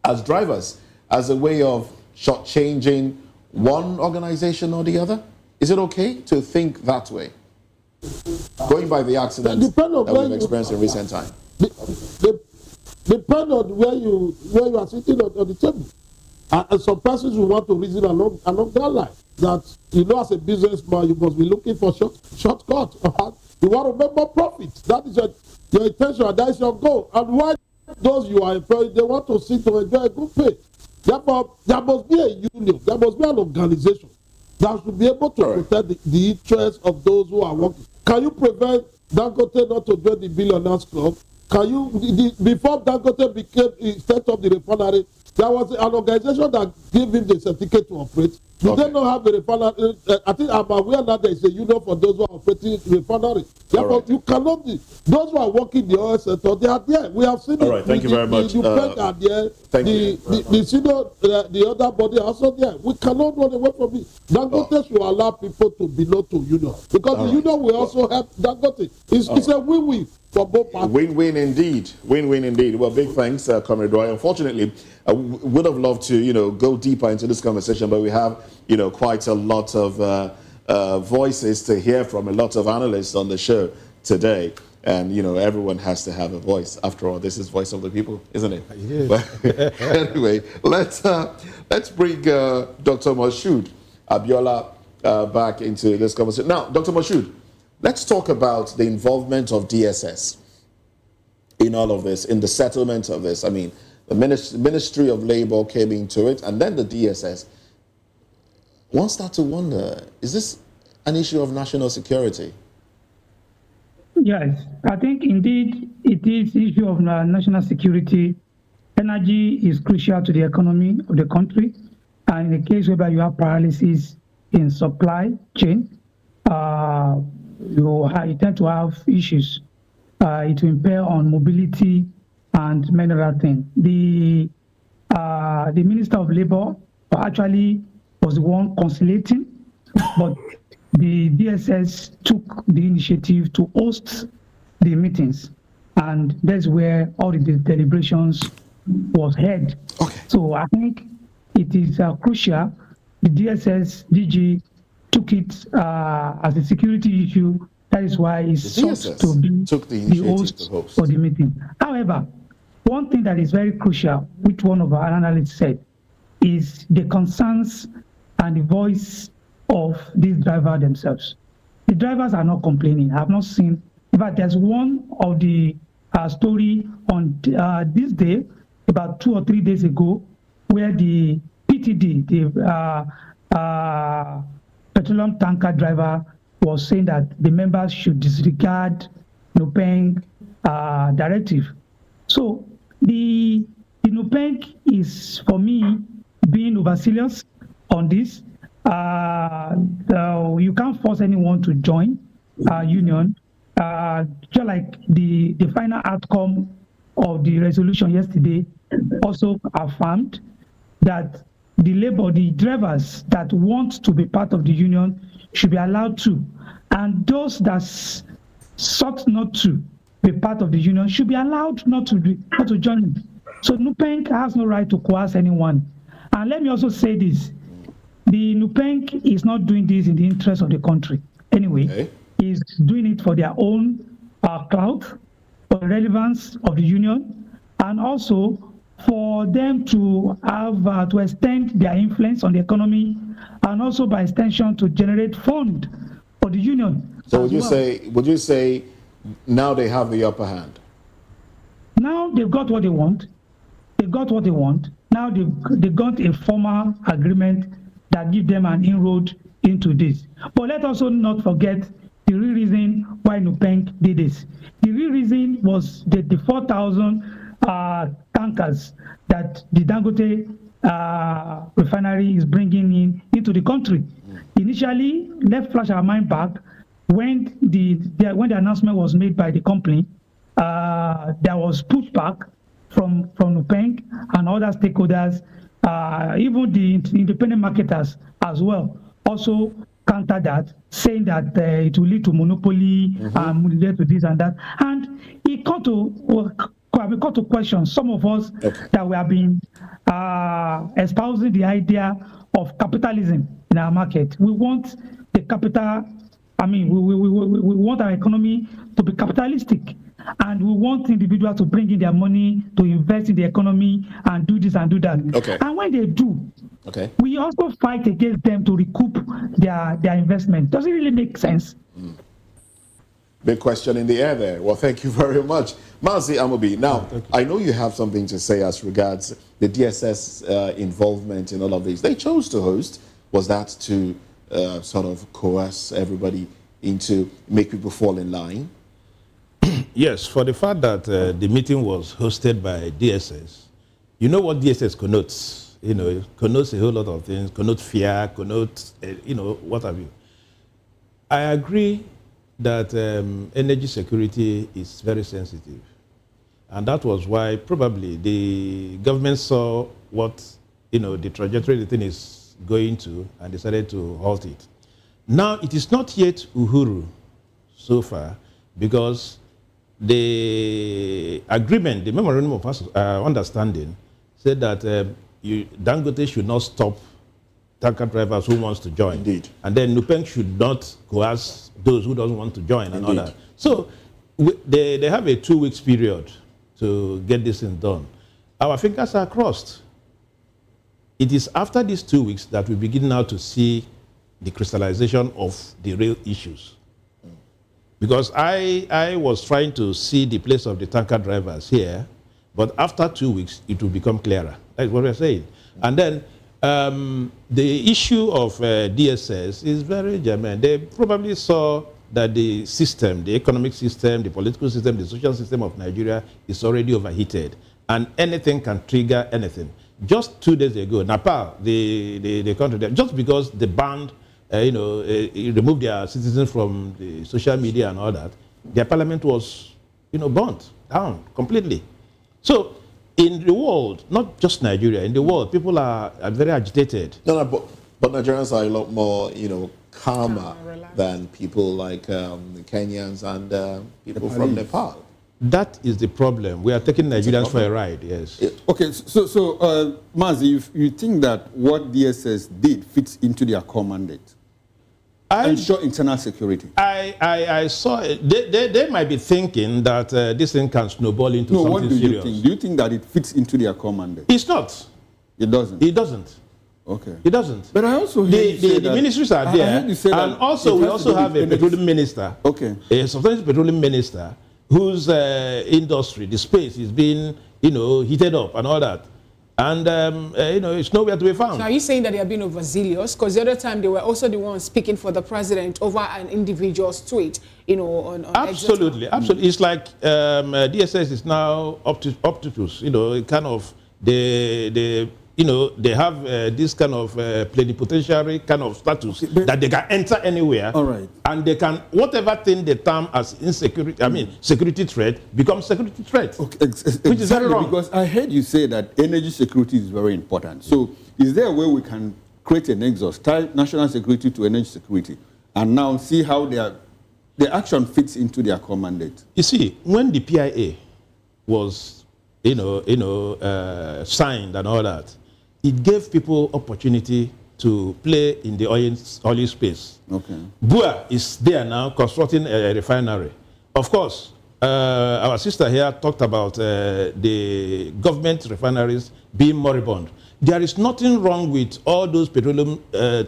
as drivers as a way of shortchanging one organization or the other? Is it okay to think that way? Going by the accidents that we've experienced in recent time. Depend on where you are sitting on the table. And some persons will want to reason along that line. That, as a businessman, you must be looking for shortcuts. You want to make more profits. That is your intention, and that is your goal. And why those you are employed, they want to sit to enjoy a good pay. Therefore, there must be a union, there must be an organization that should be able to protect the interests of those who are working. Can you prevent Dangote not to join the Billionaires Club? Before Dangote set up the refinery, there was an organization that gave him the certificate to operate. Do they not have the refinery? I think I'm aware that there is a union for those who are operating the refinery. Therefore, you cannot be. Those who are working in the oil sector, they are there. We have seen it. All right, thank you very much. The are there. The other body are also there. We cannot run away from it. Dangote should allow people to belong to union. Because the union will also help Dangote. It's a win-win. Win-win indeed. Win-win indeed. Well, big thanks, Comrade Roy. Unfortunately, I would have loved to, go deeper into this conversation, but we have, quite a lot of voices to hear from, a lot of analysts on the show today. And, everyone has to have a voice. After all, this is Voice of the People, isn't it? It is. But anyway, let's bring Dr. Moshood Abiola back into this conversation. Now, Dr. Moshood, let's talk about the involvement of DSS in all of this, in the settlement of this. I mean, the Ministry of Labor came into it, and then the DSS. One starts to wonder, is this an issue of national security? Yes, I think indeed it is an issue of national security. Energy is crucial to the economy of the country. And in a case where you have paralysis in supply chain, you tend to have issues. It will impair on mobility and many other things. The Minister of Labor actually was the one conciliating, but the DSS took the initiative to host the meetings, and that's where all the deliberations was held. Okay. So I think it is crucial. The DSS DG took it as a security issue. That is why it's sought to be the host for the meeting. However, one thing that is very crucial, which one of our analysts said, is the concerns and the voice of these drivers themselves. The drivers are not complaining. I have not seen, in fact, there's one of the story on this day, about 2 or 3 days ago, where the PTD, the petroleum tanker driver, was saying that the members should disregard NUPENG directive. So the NUPENG is, for me, being overzealous on this. You can't force anyone to join a union. Just like the final outcome of the resolution yesterday also affirmed that the drivers that want to be part of the union should be allowed to, and those that sought not to be part of the union should be allowed not to join it. So NUPENG has no right to coerce anyone. And let me also say this: the NUPENG is not doing this in the interest of the country. Anyway, okay. Is doing it for their own clout, for the relevance of the union, and also for them to have to extend their influence on the economy, and also by extension to generate fund for the union. So would you say now they have the upper hand? Now they've got what they want. They got what they want. Now they got a formal agreement that gives them an inroad into this. But let us also not forget the real reason why NUPENG did this. The real reason was the 4,000 tankers that the Dangote refinery is bringing into the country. Initially, let's flash our mind back when the announcement was made by the company. There was pushback from NUPENG and other stakeholders, even the independent marketers as well, also countered that, saying that it will lead to monopoly, lead to this and that. And it got to question some of us that we have been espousing the idea of capitalism in our market. We want the capital, we want our economy to be capitalistic. And we want individuals to bring in their money to invest in the economy and do this and do that. Okay. And when they do, we also fight against them to recoup their investment. Does it really make sense? Big question in the air there. Well, thank you very much. Mazi Amobi, now, I know you have something to say as regards the DSS involvement in all of this. They chose to host. Was that to sort of coerce everybody into make people fall in line? Yes, for the fact that the meeting was hosted by DSS. You know what DSS connotes? It connotes a whole lot of things, connotes fear, connotes, what have you. I agree that energy security is very sensitive. And that was why probably the government saw what, the trajectory the thing is going to and decided to halt it. Now, it is not yet Uhuru so far, because the agreement, the memorandum of understanding, said that Dangote should not stop tanker drivers who wants to join. Indeed. And then NUPENG should not coerce those who don't want to join and all that. So they have a 2 weeks period to get this thing done. Our fingers are crossed. It is after these 2 weeks that we begin now to see the crystallization of the real issues. Because I was trying to see the place of the tanker drivers here, but after 2 weeks, it will become clearer. That's what we're saying. And then the issue of DSS is very germane. They probably saw that the system, the economic system, the political system, the social system of Nigeria is already overheated, and anything can trigger anything. Just 2 days ago, Nepal, the country, just because they banned, removed their citizens from the social media and all that, their parliament was, burnt down completely. So, in the world, not just Nigeria, in the world, people are very agitated. No, But Nigerians are a lot more, calmer than people like the Kenyans and people from Nepal. That is the problem. We are taking Nigerians for a ride, yes. Okay, so Mazi, you think that what DSS did fits into their core mandate? Ensure internal security. I saw it. They might be thinking that this thing can snowball into something what do you serious. think? Do you think that it fits into their core mandate? It's not. It doesn't? It doesn't. Okay. It doesn't. But I also the ministries are there, and also we also have a petroleum minister. Okay. A substantial petroleum minister whose industry, the space, is being heated up and all that. And, it's nowhere to be found. So are you saying that they are being overzealous? Because the other time they were also the ones speaking for the president over an individual's tweet, on Absolutely, absolutely. It's like DSS is now up to kind of, they have this kind of plenipotentiary kind of status that they can enter anywhere. All right. And they can, whatever thing they term as insecurity, security threat, becomes security threat. Okay, which is very wrong. Because I heard you say that energy security is very important. So is there a way we can create an nexus, tie national security to energy security, and now see how the action fits into their core mandate? You see, when the PIA was, signed and all that, it gave people opportunity to play in the oil space. Okay. Bua is there now constructing a refinery. Of course, our sister here talked about the government refineries being moribund. There is nothing wrong with all those petroleum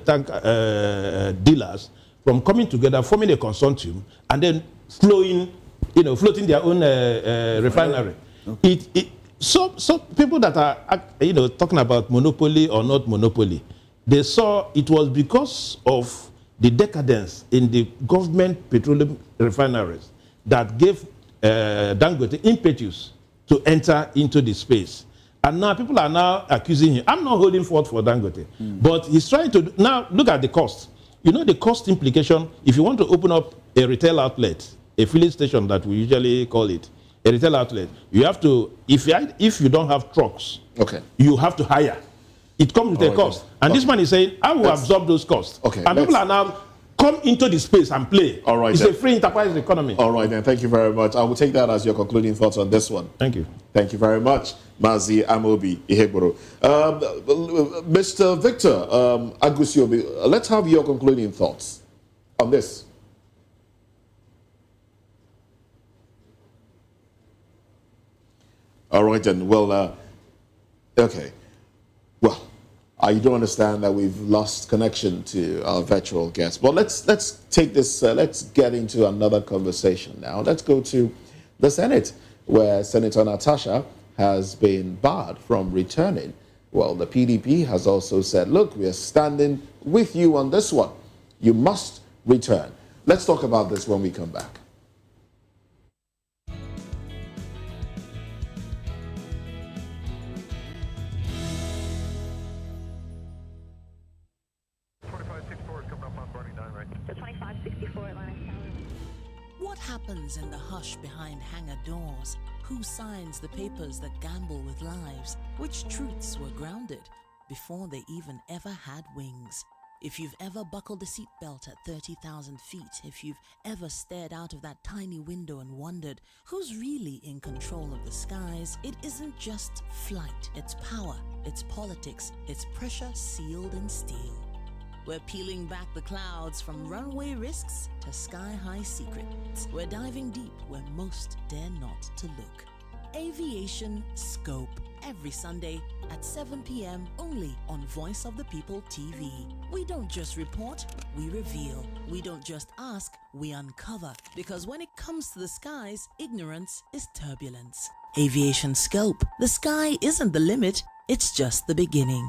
tank dealers from coming together, forming a consortium, and then floating their own refinery. Okay. So people that are talking about monopoly or not monopoly, they saw it was because of the decadence in the government petroleum refineries that gave Dangote impetus to enter into the space. And now people are now accusing him. I'm not holding forth for Dangote, but he's trying to now look at the cost. The cost implication. If you want to open up a retail outlet, a filling station that we usually call it, a retail outlet, you have to, if you don't have trucks, okay, you have to hire. It comes with a cost. And this man is saying, I will absorb those costs. Okay. And people are now come into the space and play. All right. It's a free enterprise economy. All right, then. Thank you very much. I will take that as your concluding thoughts on this one. Thank you. Thank you very much, Mazi Amobi Ihegboro. Mr. Victor Agusiobi, let's have your concluding thoughts on this. All right, then. Well, okay. Well, I do understand that we've lost connection to our virtual guest. But let's take this, let's get into another conversation now. Let's go to the Senate, where Senator Natasha has been barred from returning. Well, the PDP has also said, look, we are standing with you on this one. You must return. Let's talk about this when we come back. What happens in the hush behind hangar doors? Who signs the papers that gamble with lives? Which truths were grounded before they even ever had wings? If you've ever buckled a seatbelt at 30,000 feet, if you've ever stared out of that tiny window and wondered who's really in control of the skies, it isn't just flight, it's power, it's politics, it's pressure sealed in steel. We're peeling back the clouds from runway risks to sky-high secrets. We're diving deep where most dare not to look. Aviation Scope, every Sunday at 7 p.m. only on Voice of the People TV. We don't just report, we reveal. We don't just ask, we uncover. Because when it comes to the skies, ignorance is turbulence. Aviation Scope, the sky isn't the limit, it's just the beginning.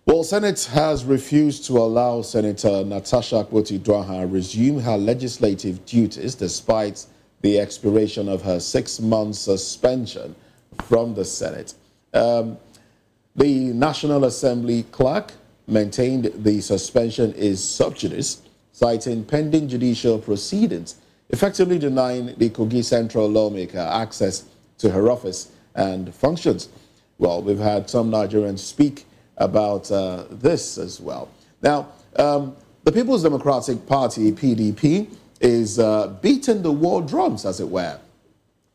Well, Senate has refused to allow Senator Natasha Akpoti-Uduaghan resume her legislative duties despite the expiration of her 6-month suspension from the Senate. The National Assembly clerk maintained the suspension is sub judice, citing pending judicial proceedings, effectively denying the Kogi Central lawmaker access to her office and functions. Well, we've had some Nigerians speak about this as well. Now, the People's Democratic Party, PDP, is beating the war drums, as it were,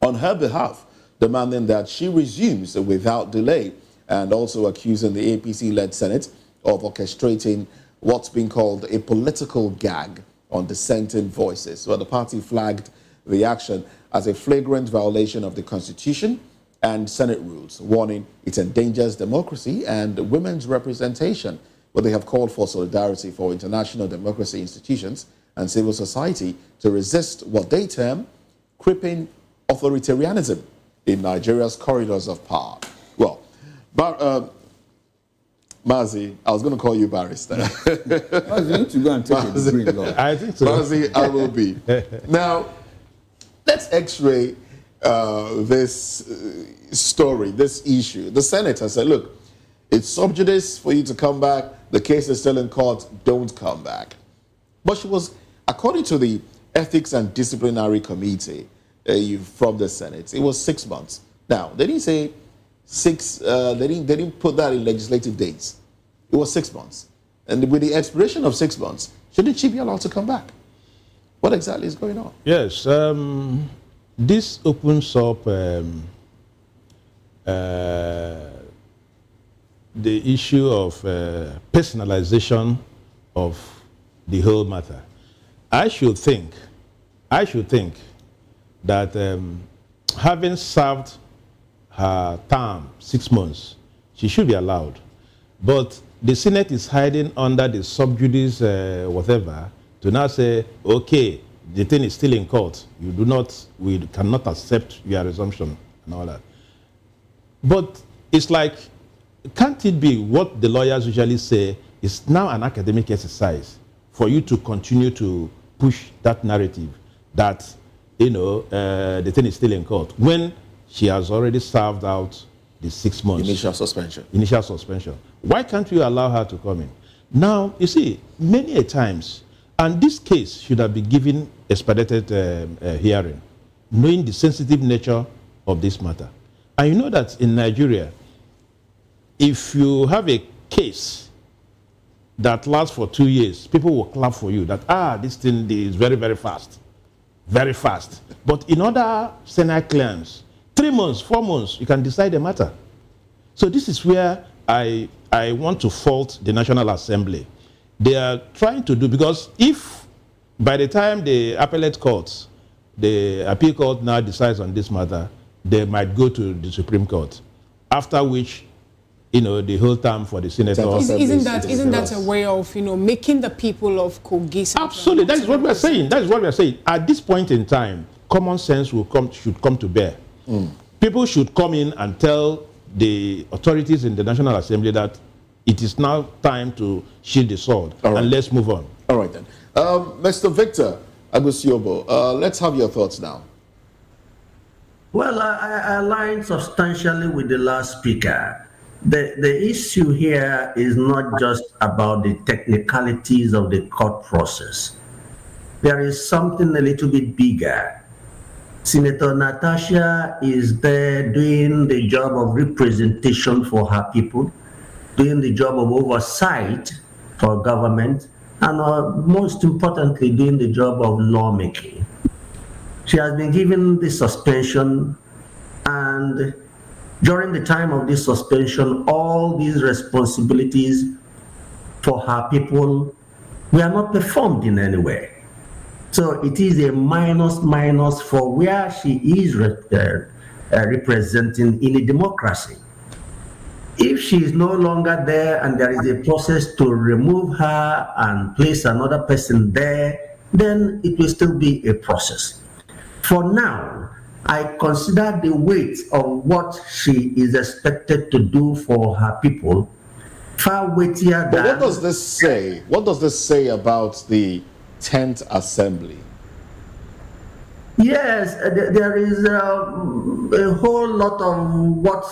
on her behalf, demanding that she resumes without delay, and also accusing the APC-led Senate of orchestrating what's been called a political gag on dissenting voices. Well, the party flagged the action as a flagrant violation of the Constitution and Senate rules, warning it endangers democracy and women's representation. But they have called for solidarity for international democracy institutions and civil society to resist what they term creeping authoritarianism in Nigeria's corridors of power. Well, Mazi, I was going to call you barrister. Mazi, you need to go and take a degree in law. I think so. Mazi, I will be. Now, let's x-ray this story, this issue. The Senate has said, look, it's sub judice for you to come back. The case is still in court. Don't come back. But she was, according to the Ethics and Disciplinary Committee from the Senate, it was 6 months. Now, they didn't say they didn't put that in legislative days. It was 6 months. And with the expiration of 6 months, shouldn't she be allowed to come back? What exactly is going on? Yes, this opens up the issue of personalization of the whole matter. I should think that having served her term 6 months, she should be allowed. But the Senate is hiding under the sub judice whatever to now say, okay, the thing is still in court. We cannot accept your resumption and all that. But it's like, can't it be what the lawyers usually say is now an academic exercise for you to continue to push that narrative that, the thing is still in court when she has already served out the 6 months. Initial suspension. Initial suspension. Why can't you allow her to come in? Now, you see, many a times, and this case should have been given expedited hearing, knowing the sensitive nature of this matter. And you know that in Nigeria, if you have a case that lasts for 2 years, people will clap for you that, this thing is very, very fast. Very fast. But in other Senate claims, 3 months, 4 months, you can decide the matter. So this is where I want to fault the National Assembly. They are trying to do, because if by the time the appellate courts, the appeal court now decides on this matter, they might go to the Supreme Court, after which, the whole term for the senator. Isn't that a way of, making the people of Kogi? Absolutely, that is what we are saying. That is what we are saying. At this point in time, common sense should come to bear. People should come in and tell the authorities in the National Assembly that it is now time to shield the sword, and let's move on. All right, then. Mr. Victor Agusiobo, let's have your thoughts now. Well, I align substantially with the last speaker. The issue here is not just about the technicalities of the court process. There is something a little bit bigger. Senator Natasha is there doing the job of representation for her people, doing the job of oversight for government, and most importantly, doing the job of lawmaking. She has been given the suspension, and during the time of this suspension, all these responsibilities for her people were not performed in any way. So it is a minus for where she is representing in a democracy. If she is no longer there and there is a process to remove her and place another person there, then it will still be a process. For now, I consider the weight of what she is expected to do for her people far weightier than... But what does this say? What does this say about the 10th Assembly? Yes, there is a whole lot of what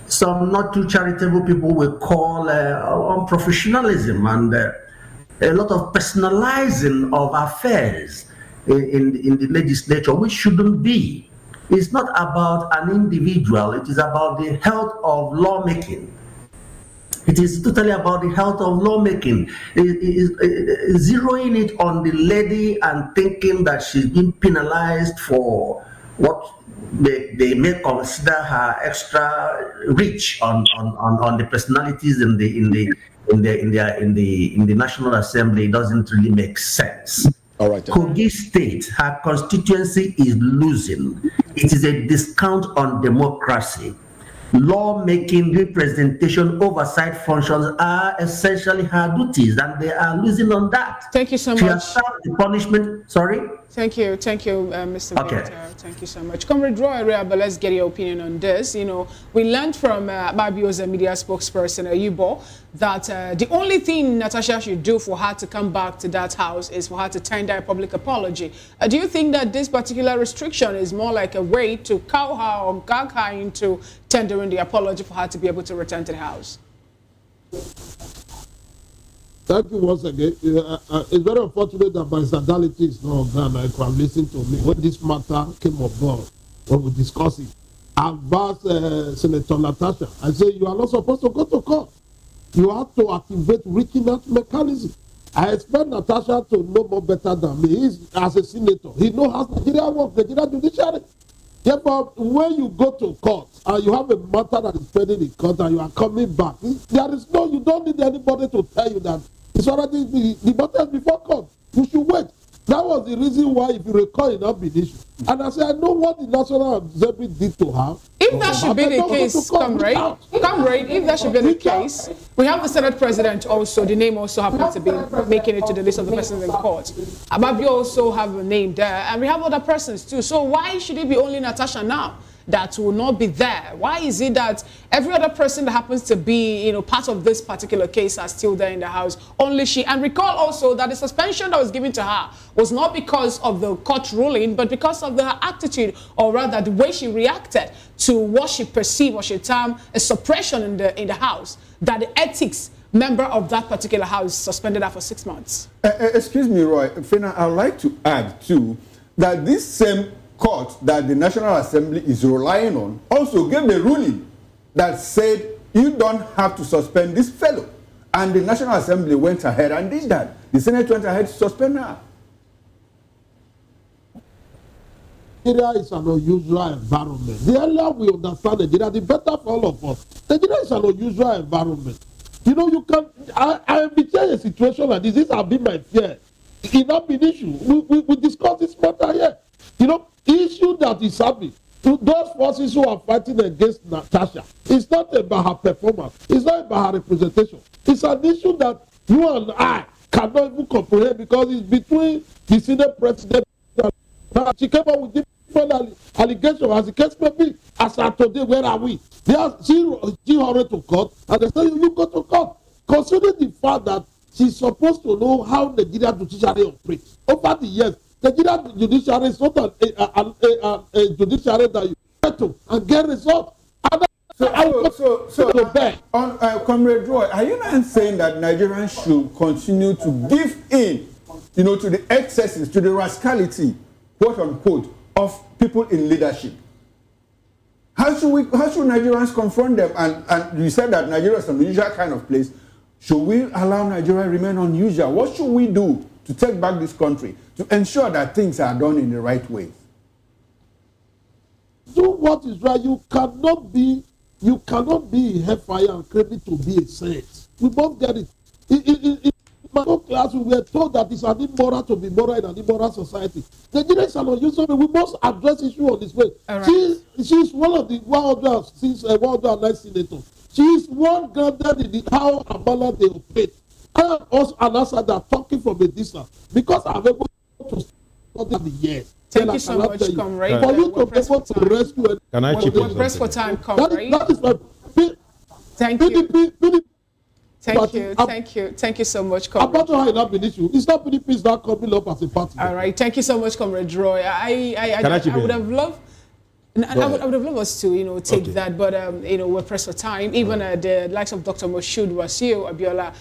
some not too charitable people will call unprofessionalism and a lot of personalizing of affairs in the legislature, which shouldn't be. It's not about an individual, it is about the health of lawmaking. It is totally about the health of lawmaking. Zeroing it on the lady and thinking that she's been penalized for what they may consider her extra reach on the personalities in the National Assembly doesn't really make sense. All right. Kogi State, her constituency is losing. It is a discount on democracy. Lawmaking, representation, oversight functions are essentially her duties, and they are losing on that. Thank you so much. She has served the punishment. Sorry? Thank you, Mr. Okay. Victor. Thank you so much. Comrade Roy Reaba, let's get your opinion on this. You know, we learned from Babio's media spokesperson, Yubo, that the only thing Natasha should do for her to come back to that house is for her to tender a public apology. Do you think that this particular restriction is more like a way to cow her or gag her into tendering the apology for her to be able to return to the house? Thank you once again. It's very unfortunate that my Zadality is not on ground. I can listen to me. When this matter came aboard, when we discussed it, I asked Senator Natasha, I said, you are not supposed to go to court. You have to activate reaching out mechanism. I expect Natasha to know more better than me. He's, as a senator, he knows how Nigeria works, Nigeria judiciary. Yeah, but when you go to court and you have a matter that is pending in court and you are coming back, there is no, you don't need anybody to tell you that it's already the matter is before court. You should wait. That was the reason why, if you recall, it not been issue. And I said, I know what the National Assembly did to her. If that should be the case, comrade, if that should be the case, we have the Senate President also, the name also happens to be making it to the list of the persons in court. Ababio also have a name there, and we have other persons too. So why should it be only Natasha now that will not be there? Why is it that every other person that happens to be, part of this particular case are still there in the house? Only she. And recall also that the suspension that was given to her was not because of the court ruling, but because of her attitude, or rather the way she reacted to what she perceived or she termed a suppression in the house, that the ethics member of that particular house suspended her for 6 months. Excuse me, Roy. Fina, I'd like to add too that this same court that the National Assembly is relying on also gave a ruling that said you don't have to suspend this fellow. And the National Assembly went ahead and did that. The Senate went ahead to suspend her. Nigeria is an unusual environment. The earlier we understand Nigeria, the better for all of us. Nigeria is an unusual environment. You can, I have been in a situation like this. This has been my fear. It not been issue. We discussed this matter here. The issue that is happening to those forces who are fighting against Natasha, it's not about her performance. It's not about her representation. It's an issue that you and I cannot even comprehend because it's between the Senate President and she came up with different allegations as the case may be. As of today, where are we? She hurried to court and they say you go to court. Considering the fact that she's supposed to know how Nigeria judiciary operates over the years. Nigeria judiciary is not a judiciary that you get to and get results. Comrade Roy, are you not saying that Nigerians should continue to give in, to the excesses, to the rascality, quote unquote, of people in leadership? How should Nigerians confront them? And you said that Nigeria is an unusual kind of place. Should we allow Nigeria remain unusual? What should we do to take back this country, to ensure that things are done in the right ways? Do what is right. You cannot be a hellfire and claiming to be a saint. We both get it. In my own class, we were told that it's an immoral to be moral in an immoral society. Nigeria is an unusual. We must address issue on this way. Right. She's one of the 109 senators. She is one grounded in how and manner they operate. I am also an answer that talking from a distance because I'm able to study the years. Thank you so much, comrade. For you to be able to rescue. Can I chip in? Press for time, comrade. That is my Thank you. Thank you so much, Comrade. About how it not been issue. It's not PDP is not coming up as a party. All right, thank you so much, Comrade Roy. I would have loved. I would have loved us to, take that, but we're pressed for time. Even the likes of Dr. Moshood Wasiu Abiola,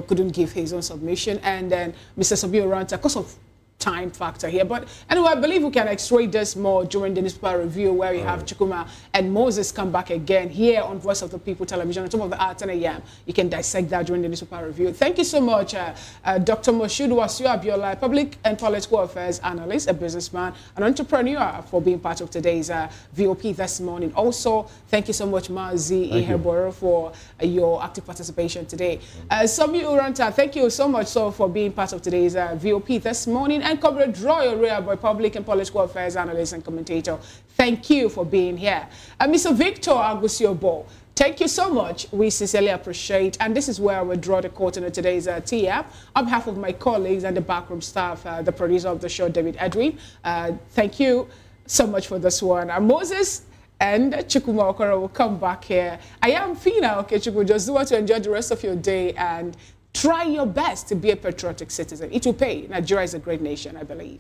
couldn't give his own submission, and then Mr. Sabio Ranta, because of time factor here. But anyway, I believe we can extract this more during the newspaper review, where we have Chukuma and Moses come back again here on Voice of the People Television on top of the hour 10 a.m. You can dissect that during the newspaper review. Thank you so much, Dr. Moshood Wasiu Abiola, public and political affairs analyst, a businessman, an entrepreneur, for being part of today's VOP this morning. Also, thank you so much, Mazi Iheboro, for your active participation today. Sami Uranta, thank you so much for being part of today's VOP this morning. And Comrade Roy Oreaboy, public and political affairs analyst and commentator, thank you for being here. Mr. Victor Agusiobo, thank you so much. We sincerely appreciate. And this is where I will draw the curtain on today's TF. On behalf of my colleagues and the backroom staff, the producer of the show, David Edwin, thank you so much for this one. Moses and Chukuma Okoro will come back here. I am Fina Okechukwu. Just do want to enjoy the rest of your day and try your best to be a patriotic citizen. It will pay. Nigeria is a great nation, I believe.